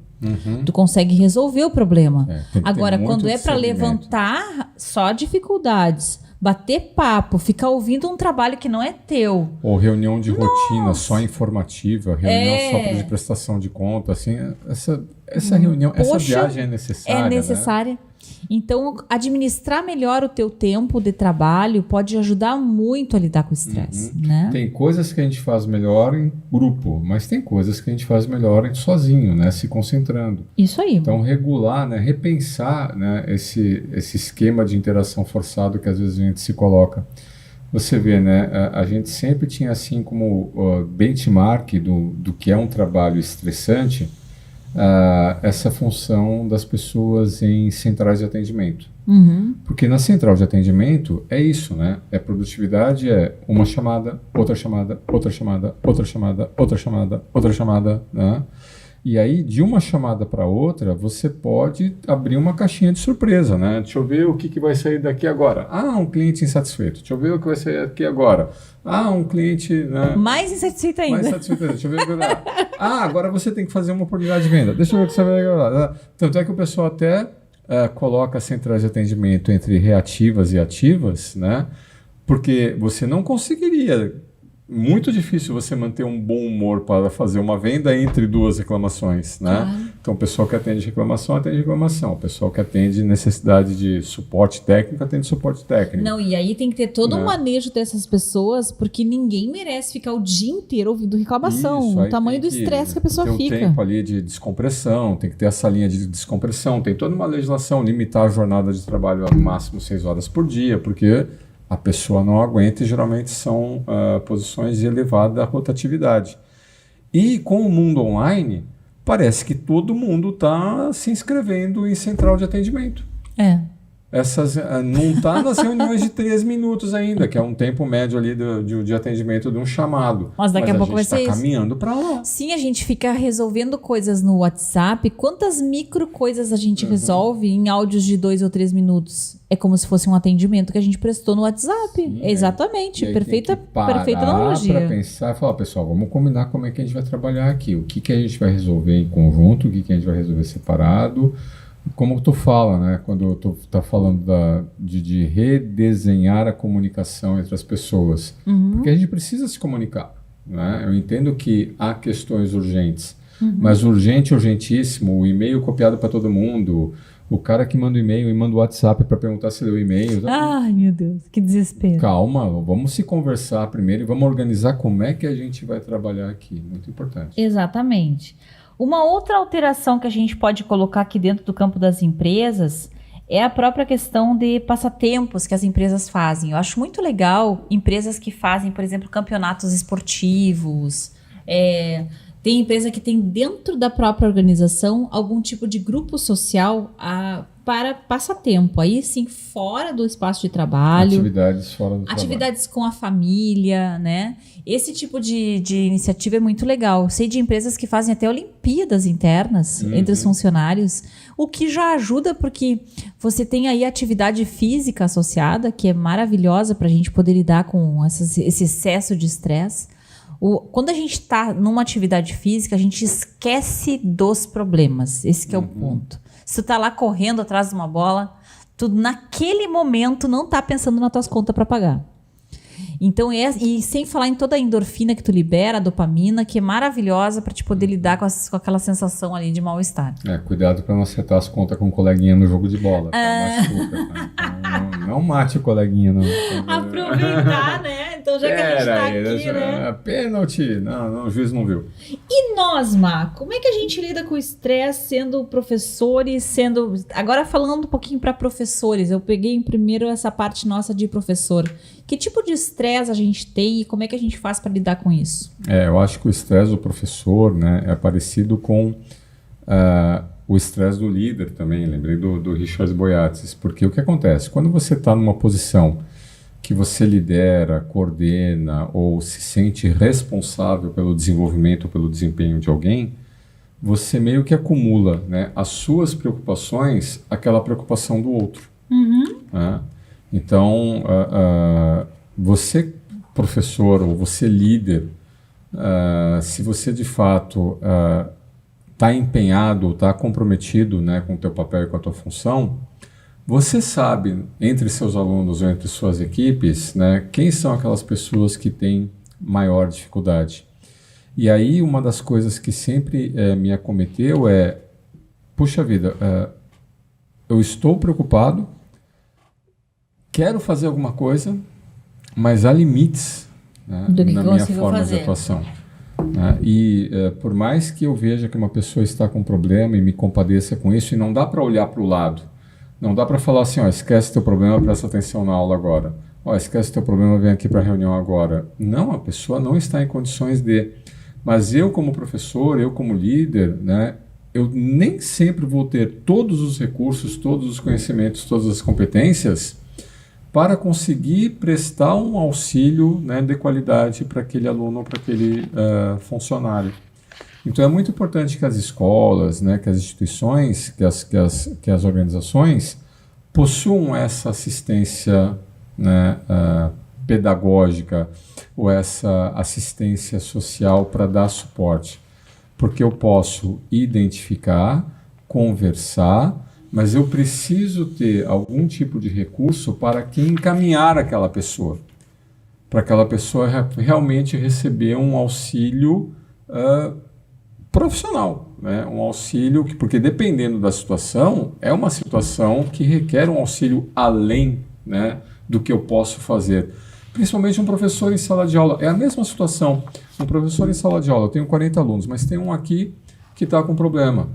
Tu consegue resolver o problema. Agora, quando é para levantar só dificuldades, bater papo, ficar ouvindo um trabalho que não é teu. Ou reunião de rotina só informativa, reunião só de prestação de conta, assim, essa reunião, essa viagem é necessária. É necessária. Né? Então, administrar melhor o teu tempo de trabalho pode ajudar muito a lidar com o estresse. Né? Tem coisas que a gente faz melhor em grupo, mas tem coisas que a gente faz melhor sozinho, né? Se concentrando. Isso aí. Então, regular, né? Repensar, né? Esse esquema de interação forçado que às vezes a gente se coloca. Você vê, né? A gente sempre tinha assim como benchmark do que é um trabalho estressante, essa função das pessoas em centrais de atendimento. Porque na central de atendimento é isso, né? Produtividade, uma chamada, outra chamada, outra chamada, outra chamada, outra chamada, outra chamada, né? E aí, de uma chamada para outra, você pode abrir uma caixinha de surpresa, né? Deixa eu ver o que vai sair daqui agora. Um cliente insatisfeito. Deixa eu ver o que vai sair daqui agora. Um cliente... Né? Mais insatisfeito ainda. Mais insatisfeito ainda. Deixa eu ver o que vai dar. Agora você tem que fazer uma oportunidade de venda. Deixa eu ver o que você vai dar. Tanto é que o pessoal até coloca centrais de atendimento entre reativas e ativas, né? Porque você não conseguiria... Muito difícil você manter um bom humor para fazer uma venda entre duas reclamações, né? Então, o pessoal que atende reclamação, atende reclamação. O pessoal que atende necessidade de suporte técnico, atende suporte técnico. Não, e aí tem que ter todo um manejo dessas pessoas, porque ninguém merece ficar o dia inteiro ouvindo reclamação. Isso, o tamanho do estresse que a pessoa fica. Tem um tempo ali de descompressão, tem que ter essa linha de descompressão, tem toda uma legislação, limitar a jornada de trabalho a máximo 6 horas por dia, porque... a pessoa não aguenta e geralmente são posições de elevada rotatividade. E com o mundo online, parece que todo mundo está se inscrevendo em central de atendimento. Não está nas reuniões de 3 minutos ainda, que é um tempo médio ali de atendimento de um chamado. Mas daqui a pouco vai ser isso. A gente está caminhando para lá. Sim, a gente fica resolvendo coisas no WhatsApp. Quantas micro coisas a gente resolve em áudios de 2 ou 3 minutos? É como se fosse um atendimento que a gente prestou no WhatsApp. Sim, exatamente. Perfeita analogia. Para pensar e falar, pessoal, vamos combinar como é que a gente vai trabalhar aqui. O que a gente vai resolver em conjunto, o que a gente vai resolver separado. Como tu fala, né? Quando tu tá falando de redesenhar a comunicação entre as pessoas. Porque a gente precisa se comunicar, né? Eu entendo que há questões urgentes, mas urgentíssimo, o e-mail copiado para todo mundo, o cara que manda o e-mail e manda o WhatsApp para perguntar se leu o e-mail. Ai, meu Deus, que desespero. Calma, vamos se conversar primeiro e vamos organizar como é que a gente vai trabalhar aqui. Muito importante. Exatamente. Uma outra alteração que a gente pode colocar aqui dentro do campo das empresas é a própria questão de passatempos que as empresas fazem. Eu acho muito legal empresas que fazem, por exemplo, campeonatos esportivos. Tem empresa que tem dentro da própria organização algum tipo de grupo social para passatempo. Aí sim, fora do espaço de trabalho. Atividades fora do trabalho. Atividades com a família, né? Esse tipo de iniciativa é muito legal. Sei de empresas que fazem até Olimpíadas internas entre os funcionários, o que já ajuda porque você tem aí atividade física associada, que é maravilhosa para a gente poder lidar com esse excesso de estresse. Quando a gente está numa atividade física, a gente esquece dos problemas. Esse que é o ponto. Se tu tá lá correndo atrás de uma bola, tu naquele momento não tá pensando nas tuas contas para pagar. Então, e sem falar em toda a endorfina que tu libera, a dopamina, que é maravilhosa para te poder lidar com aquela sensação ali de mal-estar. Cuidado para não acertar as contas com o coleguinha no jogo de bola. Machuca, tá? Então, não mate o coleguinha. Não. Aproveitar, né? Então, já que a gente tá aqui, né? Pênalti. Não, o juiz não viu. E nós, Má, como é que a gente lida com o estresse sendo professores, Agora falando um pouquinho para professores, eu peguei primeiro essa parte nossa de professor. Que tipo de estresse a gente tem e como é que a gente faz para lidar com isso? Eu acho que o estresse do professor, né, é parecido com o estresse do líder também. Lembrei do Richard Boyatzis, porque o que acontece? Quando você está numa posição que você lidera, coordena ou se sente responsável pelo desenvolvimento, pelo desempenho de alguém, você meio que acumula, né, as suas preocupações, aquela preocupação do outro. Né? Então, você, professor, ou você líder, se você de fato está empenhado, está comprometido, né, com o teu papel e com a tua função, você sabe, entre seus alunos ou entre suas equipes, né, quem são aquelas pessoas que têm maior dificuldade. E aí uma das coisas que sempre me acometeu é, puxa vida, eu estou preocupado, quero fazer alguma coisa, mas há limites, né, na minha forma de atuação. Né? E por mais que eu veja que uma pessoa está com problema e me compadeça com isso, e não dá para olhar para o lado, não dá para falar assim, ó, esquece teu problema, presta atenção na aula agora. Ó, esquece teu problema, vem aqui para a reunião agora. Não, a pessoa não está em condições de... Mas eu como professor, eu como líder, né, eu nem sempre vou ter todos os recursos, todos os conhecimentos, todas as competências para conseguir prestar um auxílio, né, de qualidade para aquele aluno, para aquele funcionário. Então é muito importante que as escolas, né, que as instituições, que as organizações possuam essa assistência, né, pedagógica ou essa assistência social para dar suporte. Porque eu posso identificar, conversar, mas eu preciso ter algum tipo de recurso para que encaminhar aquela pessoa. Para aquela pessoa realmente receber um auxílio profissional, né? Um auxílio que, porque dependendo da situação, é uma situação que requer um auxílio além, né, do que eu posso fazer. Principalmente um professor em sala de aula. É a mesma situação. Um professor em sala de aula, eu tenho 40 alunos, mas tem um aqui que está com problema.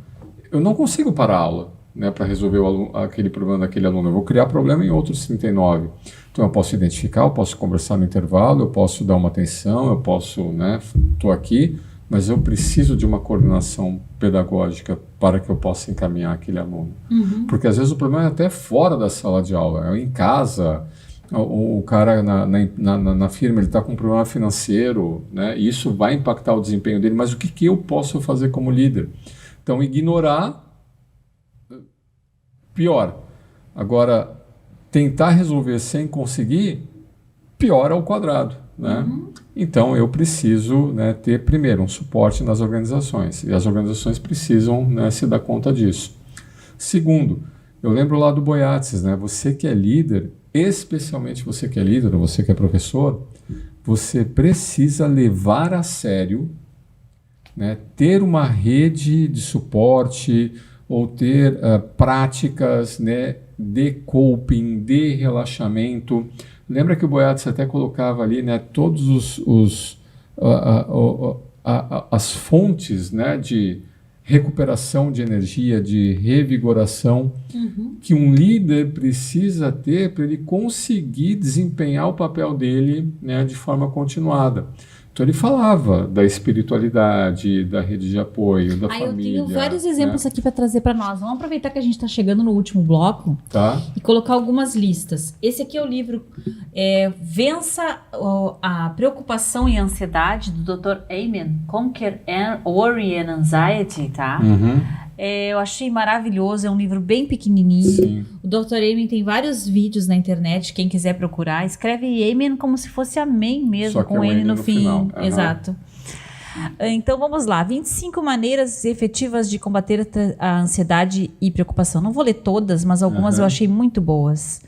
Eu não consigo parar a aula, né, para resolver aquele problema daquele aluno. Eu vou criar problema em outros 39. Então eu posso identificar, eu posso conversar no intervalo, eu posso dar uma atenção, eu posso, né, estou aqui, mas eu preciso de uma coordenação pedagógica para que eu possa encaminhar aquele aluno. Uhum. Porque às vezes o problema é até fora da sala de aula, é em casa, o cara na firma ele está com um problema financeiro, né, e isso vai impactar o desempenho dele, mas o que eu posso fazer como líder? Então ignorar, pior. Agora, tentar resolver sem conseguir, pior ao quadrado, né? Uhum. Então, eu preciso, né, ter, primeiro, um suporte nas organizações. E as organizações precisam, né, se dar conta disso. Segundo, eu lembro lá do Boyatzis, né? Você que é líder, especialmente você que é líder, ou você que é professor, você precisa levar a sério, né, ter uma rede de suporte ou ter práticas, né, de coping, de relaxamento. Lembra que o Boyatzis até colocava ali, né, todos as fontes, né, de recuperação de energia, de revigoração, que um líder precisa ter para ele conseguir desempenhar o papel dele, né, de forma continuada. Então ele falava da espiritualidade, da rede de apoio, da família. Eu tenho vários exemplos, né, aqui para trazer para nós. Vamos aproveitar que a gente está chegando no último bloco, tá, e colocar algumas listas. Esse aqui é o livro Vença a Preocupação e Ansiedade, do Dr. Amen, Conquer Worry and Anxiety, tá? Uhum. Eu achei maravilhoso, é um livro bem pequenininho. Sim. O Dr. Amen tem vários vídeos na internet, quem quiser procurar. Escreve Amen como se fosse amém mesmo, só com N no fim. Final. Uhum. Exato. Então vamos lá, 25 maneiras efetivas de combater a ansiedade e preocupação. Não vou ler todas, mas algumas eu achei muito boas.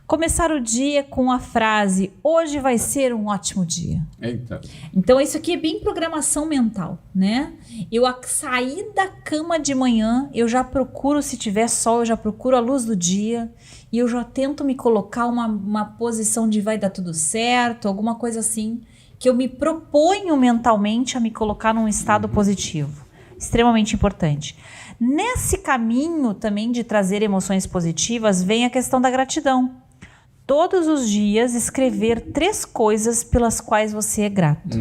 Começar o dia com a frase: hoje vai ser um ótimo dia. Eita. Então isso aqui é bem programação mental, né? Eu sair da cama de manhã, eu já procuro, se tiver sol, eu já procuro a luz do dia e eu já tento me colocar uma posição de vai dar tudo certo, alguma coisa assim, que eu me proponho mentalmente a me colocar num estado positivo. Extremamente importante. Nesse caminho também de trazer emoções positivas, vem a questão da gratidão. Todos os dias escrever 3 coisas pelas quais você é grato.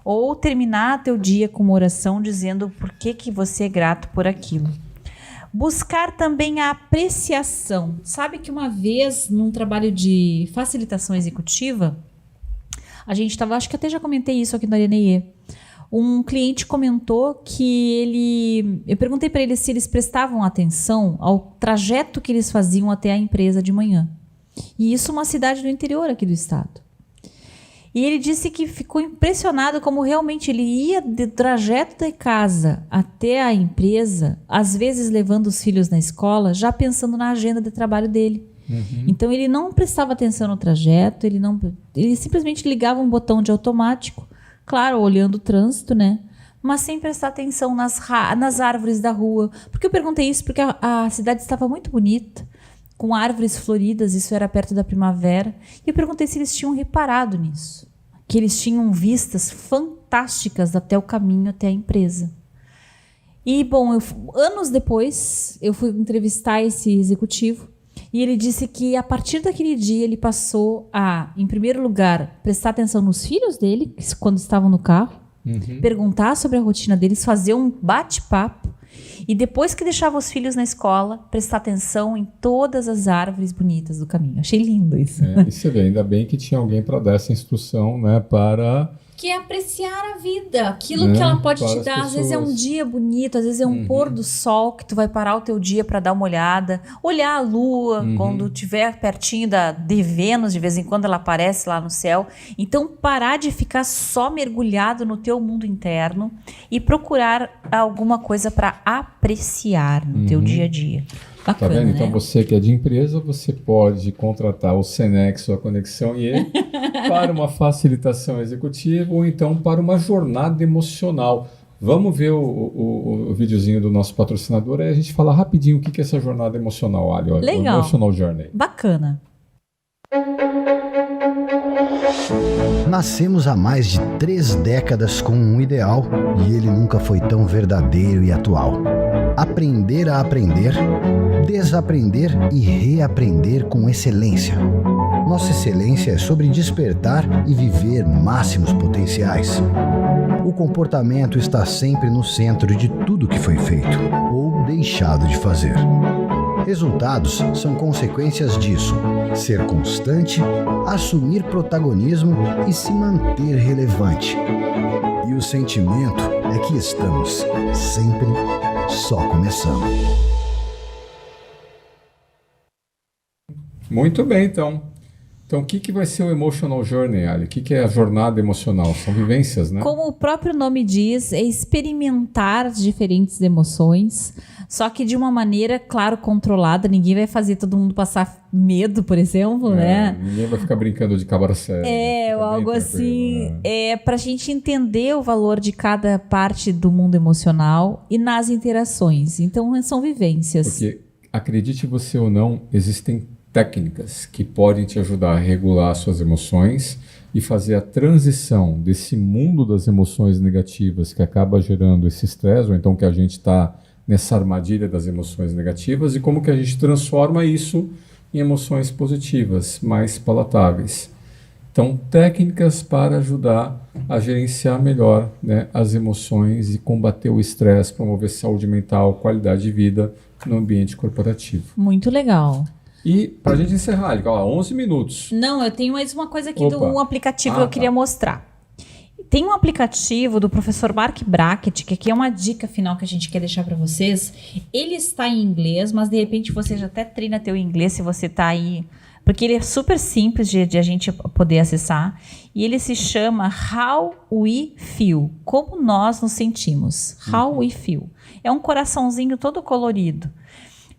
Ou terminar teu dia com uma oração dizendo por que você é grato por aquilo. Buscar também a apreciação. Sabe que uma vez, num trabalho de facilitação executiva, a gente estava, acho que até já comentei isso aqui no Arenê, um cliente comentou que eu perguntei para eles se eles prestavam atenção ao trajeto que eles faziam até a empresa de manhã. E isso uma cidade do interior aqui do estado. E ele disse que ficou impressionado como realmente ele ia do trajeto da casa até a empresa, às vezes levando os filhos na escola, já pensando na agenda de trabalho dele. Então ele não prestava atenção no trajeto, ele simplesmente ligava um botão de automático, claro, olhando o trânsito, né? Mas sem prestar atenção nas árvores da rua. Por que eu perguntei isso? Porque a cidade estava muito bonita, com árvores floridas, isso era perto da primavera. E eu perguntei se eles tinham reparado nisso. Que eles tinham vistas fantásticas até o caminho, até a empresa. E, bom, anos depois, eu fui entrevistar esse executivo. E ele disse que a partir daquele dia ele passou a, em primeiro lugar, prestar atenção nos filhos dele, quando estavam no carro, perguntar sobre a rotina deles, fazer um bate-papo, e depois que deixava os filhos na escola, prestar atenção em todas as árvores bonitas do caminho. Achei lindo isso. E você vê, ainda bem que tinha alguém para dar essa instrução, né, para... Que é apreciar a vida, aquilo que ela pode te dar. Às vezes é um dia bonito, às vezes é um pôr do sol que tu vai parar o teu dia para dar uma olhada, olhar a lua quando estiver pertinho de Vênus, de vez em quando ela aparece lá no céu. Então parar de ficar só mergulhado no teu mundo interno e procurar alguma coisa para apreciar no teu dia a dia. Bacana, tá vendo? né? Então você que é de empresa, você pode contratar o Senex ou a Conexão IE para uma facilitação executiva ou então para uma jornada emocional. Vamos ver o videozinho do nosso patrocinador e a gente fala rapidinho o que é essa jornada emocional, Ali. Legal. O Emotional Journey. Bacana. Nascemos há mais de 3 décadas com um ideal e ele nunca foi tão verdadeiro e atual. Aprender a aprender, desaprender e reaprender com excelência. Nossa excelência é sobre despertar e viver máximos potenciais. O comportamento está sempre no centro de tudo que foi feito ou deixado de fazer. Resultados são consequências disso. Ser constante, assumir protagonismo e se manter relevante. E o sentimento é que estamos sempre só começando. Muito bem, então. Então, o que vai ser o Emotional Journey, Ali? O que é a jornada emocional? São vivências, né? Como o próprio nome diz, é experimentar diferentes emoções, só que de uma maneira, claro, controlada. Ninguém vai fazer todo mundo passar medo, por exemplo, né? Ninguém vai ficar brincando de cabra séria. Ou algo assim. Para a gente entender o valor de cada parte do mundo emocional e nas interações. Então, são vivências. Porque, acredite você ou não, existem técnicas que podem te ajudar a regular suas emoções e fazer a transição desse mundo das emoções negativas que acaba gerando esse estresse, ou então que a gente está nessa armadilha das emoções negativas, e como que a gente transforma isso em emoções positivas, mais palatáveis. Então, técnicas para ajudar a gerenciar melhor, né, as emoções e combater o estresse, promover saúde mental, qualidade de vida no ambiente corporativo. Muito legal. E para a gente encerrar, 11 minutos. Não, eu tenho mais uma coisa aqui um aplicativo que eu queria mostrar. Tem um aplicativo do professor Mark Brackett, que aqui é uma dica final que a gente quer deixar para vocês. Ele está em inglês, mas de repente você já até treina teu inglês se você está aí. Porque ele é super simples de a gente poder acessar. E ele se chama How We Feel. Como nós nos sentimos. How We Feel. É um coraçãozinho todo colorido.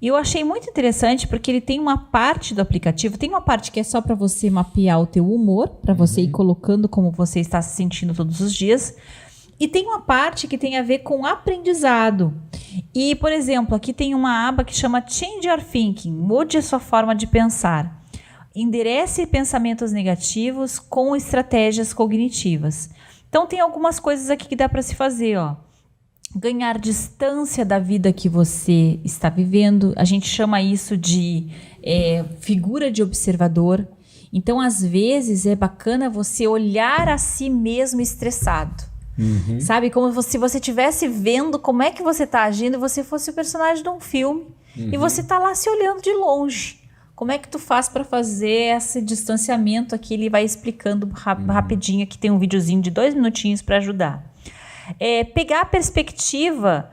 E eu achei muito interessante porque ele tem uma parte do aplicativo, tem uma parte que é só para você mapear o teu humor, para você ir colocando como você está se sentindo todos os dias. E tem uma parte que tem a ver com aprendizado. E, por exemplo, aqui tem uma aba que chama Change Your Thinking, mude a sua forma de pensar. Enderece pensamentos negativos com estratégias cognitivas. Então tem algumas coisas aqui que dá para se fazer, ó. Ganhar distância da vida que você está vivendo. A gente chama isso de figura de observador. Então, às vezes, é bacana você olhar a si mesmo estressado. Sabe? Como se você estivesse vendo como é que você está agindo e você fosse o personagem de um filme. E você está lá se olhando de longe. Como é que tu faz para fazer esse distanciamento aqui? Ele vai explicando rapidinho. Aqui tem um videozinho de 2 minutinhos para ajudar. Pegar a perspectiva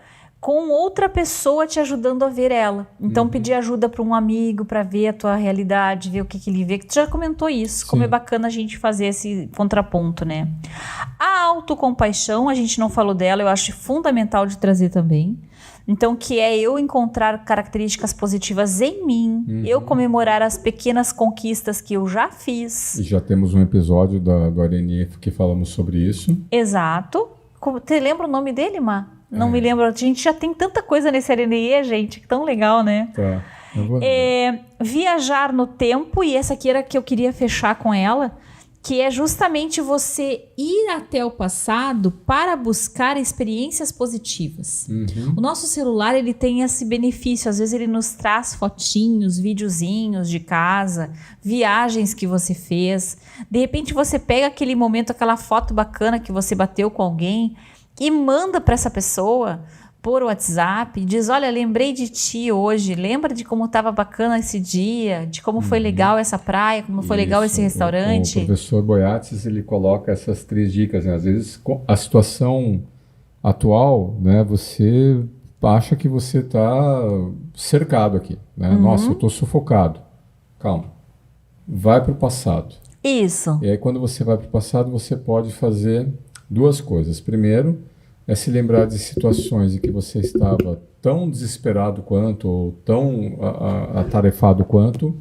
com outra pessoa te ajudando a ver ela. Então, pedir ajuda para um amigo para ver a tua realidade, ver o que ele vê. Tu já comentou isso, como é bacana a gente fazer esse contraponto, né? A autocompaixão, a gente não falou dela, eu acho fundamental de trazer também. Então, que é eu encontrar características positivas em mim, eu comemorar as pequenas conquistas que eu já fiz. E já temos um episódio do RNF que falamos sobre isso. Exato. Você lembra o nome dele, Má? Não me lembro. A gente já tem tanta coisa nesse RNE, gente, que tão legal, né? Tá. Eu vou viajar no tempo, e essa aqui era que eu queria fechar com ela, que é justamente você ir até o passado para buscar experiências positivas. O nosso celular, ele tem esse benefício, às vezes ele nos traz fotinhos, videozinhos de casa, viagens que você fez. De repente você pega aquele momento, aquela foto bacana que você bateu com alguém e manda para essa pessoa por WhatsApp, diz, olha, lembrei de ti hoje, lembra de como estava bacana esse dia, de como foi legal essa praia, como foi legal esse restaurante. O professor Boyatzis, ele coloca essas 3 dicas, né? Às vezes a situação atual, né, você acha que você está cercado aqui, né? Nossa, eu estou sufocado. Calma, vai para o passado. Isso. E aí quando você vai para o passado, você pode fazer 2 coisas. Primeiro, é se lembrar de situações em que você estava tão desesperado quanto, ou tão atarefado quanto,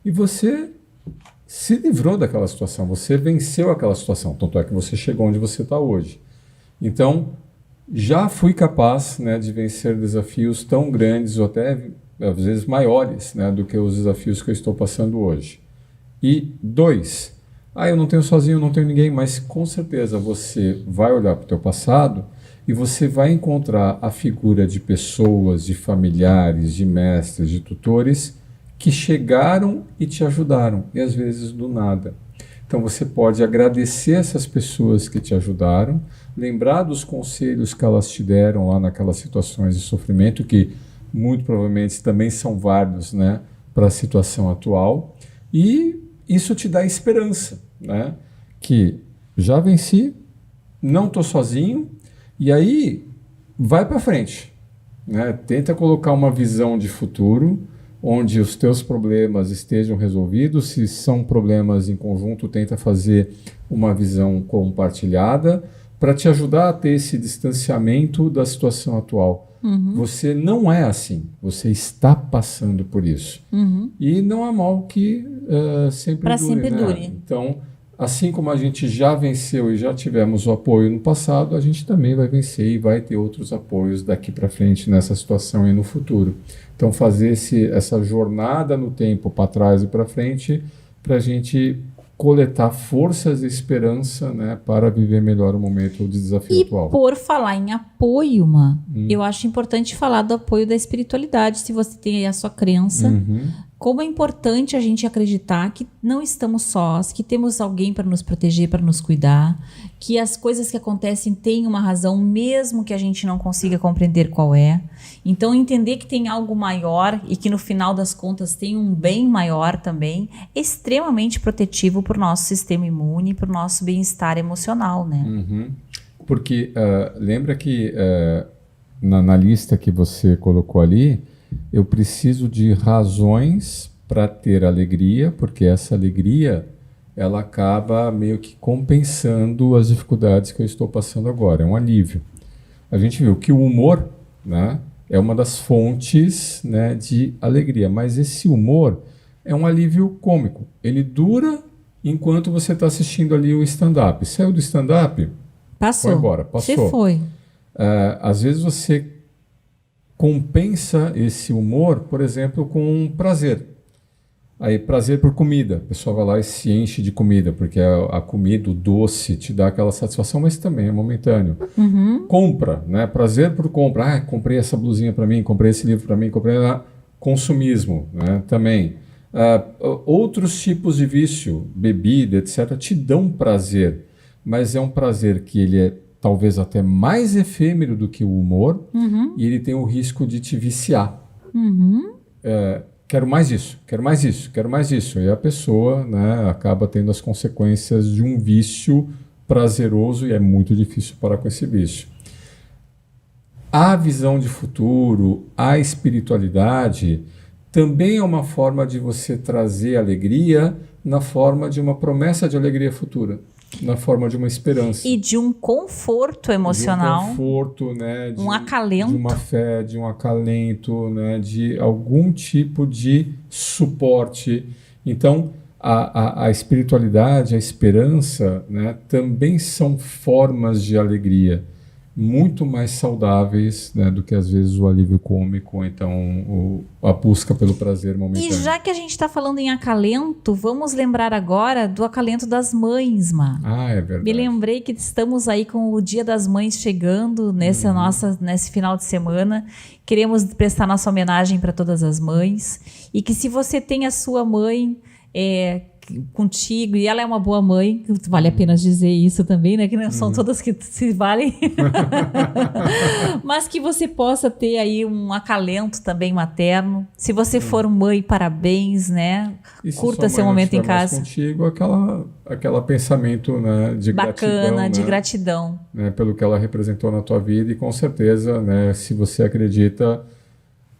e você se livrou daquela situação, você venceu aquela situação, tanto é que você chegou onde você está hoje. Então, já fui capaz, né, de vencer desafios tão grandes, ou até às vezes maiores, né, do que os desafios que eu estou passando hoje. E 2, eu não tenho sozinho, não tenho ninguém, mas com certeza você vai olhar para o teu passado e você vai encontrar a figura de pessoas, de familiares, de mestres, de tutores que chegaram e te ajudaram, e às vezes do nada. Então você pode agradecer essas pessoas que te ajudaram, lembrar dos conselhos que elas te deram lá naquelas situações de sofrimento, que muito provavelmente também são válidos, né, para a situação atual, e isso te dá esperança, né, que já venci, não estou sozinho. E aí, vai para frente, né? Tenta colocar uma visão de futuro, onde os teus problemas estejam resolvidos. Se são problemas em conjunto, tenta fazer uma visão compartilhada para te ajudar a ter esse distanciamento da situação atual. Você não é assim, você está passando por isso. E não há mal que sempre dure. Então, assim como a gente já venceu e já tivemos o apoio no passado, a gente também vai vencer e vai ter outros apoios daqui para frente nessa situação e no futuro. Então, fazer essa jornada no tempo para trás e para frente, para a gente coletar forças e esperança, né, para viver melhor o momento de desafio atual. E por falar em apoio, eu acho importante falar do apoio da espiritualidade, se você tem aí a sua crença. Como é importante a gente acreditar que não estamos sós, que temos alguém para nos proteger, para nos cuidar, que as coisas que acontecem têm uma razão, mesmo que a gente não consiga compreender qual é. Então, entender que tem algo maior e que no final das contas tem um bem maior também, é extremamente protetivo para o nosso sistema imune, para o nosso bem-estar emocional, né? Porque lembra que na lista que você colocou ali, eu preciso de razões para ter alegria, porque essa alegria ela acaba meio que compensando as dificuldades que eu estou passando agora, é um alívio. A gente viu que o humor, né, é uma das fontes, né, de alegria, mas esse humor é um alívio cômico. Ele dura enquanto você está assistindo ali o stand-up. Saiu do stand-up, passou. Foi embora, passou. Se foi. Às vezes você compensa esse humor, por exemplo, com prazer. Aí, prazer por comida. A pessoa vai lá e se enche de comida, porque a comida, o doce, te dá aquela satisfação, mas também é momentâneo. Compra, né? Prazer por compra. Comprei essa blusinha para mim, comprei esse livro para mim, comprei consumismo, né? Também. Outros tipos de vício, bebida, etc., te dão prazer, mas é um prazer que ele é talvez até mais efêmero do que o humor, e ele tem o risco de te viciar. Quero mais isso, quero mais isso, quero mais isso. E a pessoa, né, acaba tendo as consequências de um vício prazeroso e é muito difícil parar com esse vício. a visão de futuro, a espiritualidade, também é uma forma de você trazer alegria na forma de uma promessa de alegria futura, na forma de uma esperança. E de um conforto emocional. De um conforto, né? Um acalento. De uma fé, de um acalento, né? De algum tipo de suporte. Então, a espiritualidade, a esperança, né? Também são formas de alegria muito mais saudáveis, né, do que às vezes o alívio cômico, então a busca pelo prazer momentâneo. E já que a gente está falando em acalento, vamos lembrar agora do acalento das mães, Má. É verdade. Me lembrei que estamos aí com o Dia das Mães chegando nesse final de semana. Queremos prestar nossa homenagem para todas as mães e que se você tem a sua mãe contigo, e ela é uma boa mãe, vale a pena dizer isso também, né? Que não são todas que se valem. Mas que você possa ter aí um acalento também materno. Se você for mãe, parabéns, né? Curta seu momento em casa. Contigo, aquela pensamento, né, de bacana, gratidão, de né, gratidão. Né, pelo que ela representou na tua vida, e com certeza, né, se você acredita,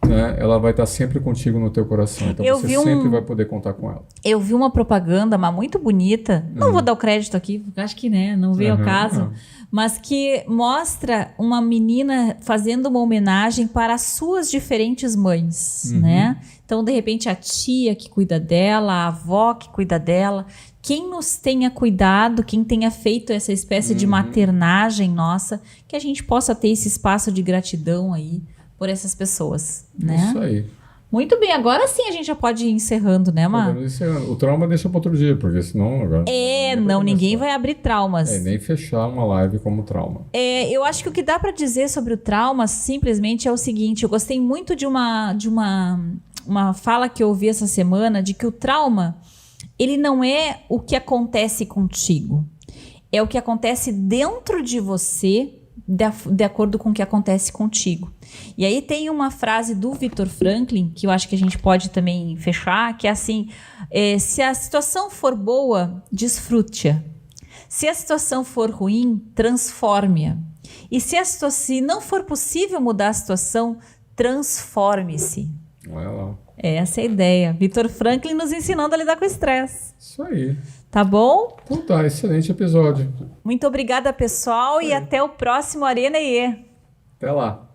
né, ela vai estar sempre contigo no teu coração. Então você sempre vai poder contar com ela. Eu vi uma propaganda, mas muito bonita. Não vou dar o crédito aqui, porque acho que não veio ao caso. Mas que mostra uma menina fazendo uma homenagem para as suas diferentes mães, né? Então, de repente, a tia que cuida dela, a avó que cuida dela. Quem nos tenha cuidado, quem tenha feito essa espécie de maternagem nossa, que a gente possa ter esse espaço de gratidão aí por essas pessoas, né? Isso aí. Muito bem, agora sim a gente já pode ir encerrando, né, Má? O trauma deixa para outro dia, porque senão agora... ninguém vai abrir traumas. Nem fechar uma live como trauma. Eu acho que o que dá para dizer sobre o trauma simplesmente é o seguinte, eu gostei muito de uma fala que eu ouvi essa semana, de que o trauma, ele não é o que acontece contigo, é o que acontece dentro de você, de acordo com o que acontece contigo. E aí tem uma frase do Viktor Frankl, que eu acho que a gente pode também fechar, que é assim, se a situação for boa, desfrute-a. Se a situação for ruim, transforme-a. E se não for possível mudar a situação, transforme-se. Olha lá. Essa é a ideia. Viktor Frankl nos ensinando a lidar com o estresse. Isso aí. Tá bom? Então tá, excelente episódio. Muito obrigada, pessoal, e até o próximo Arena IE. Até lá.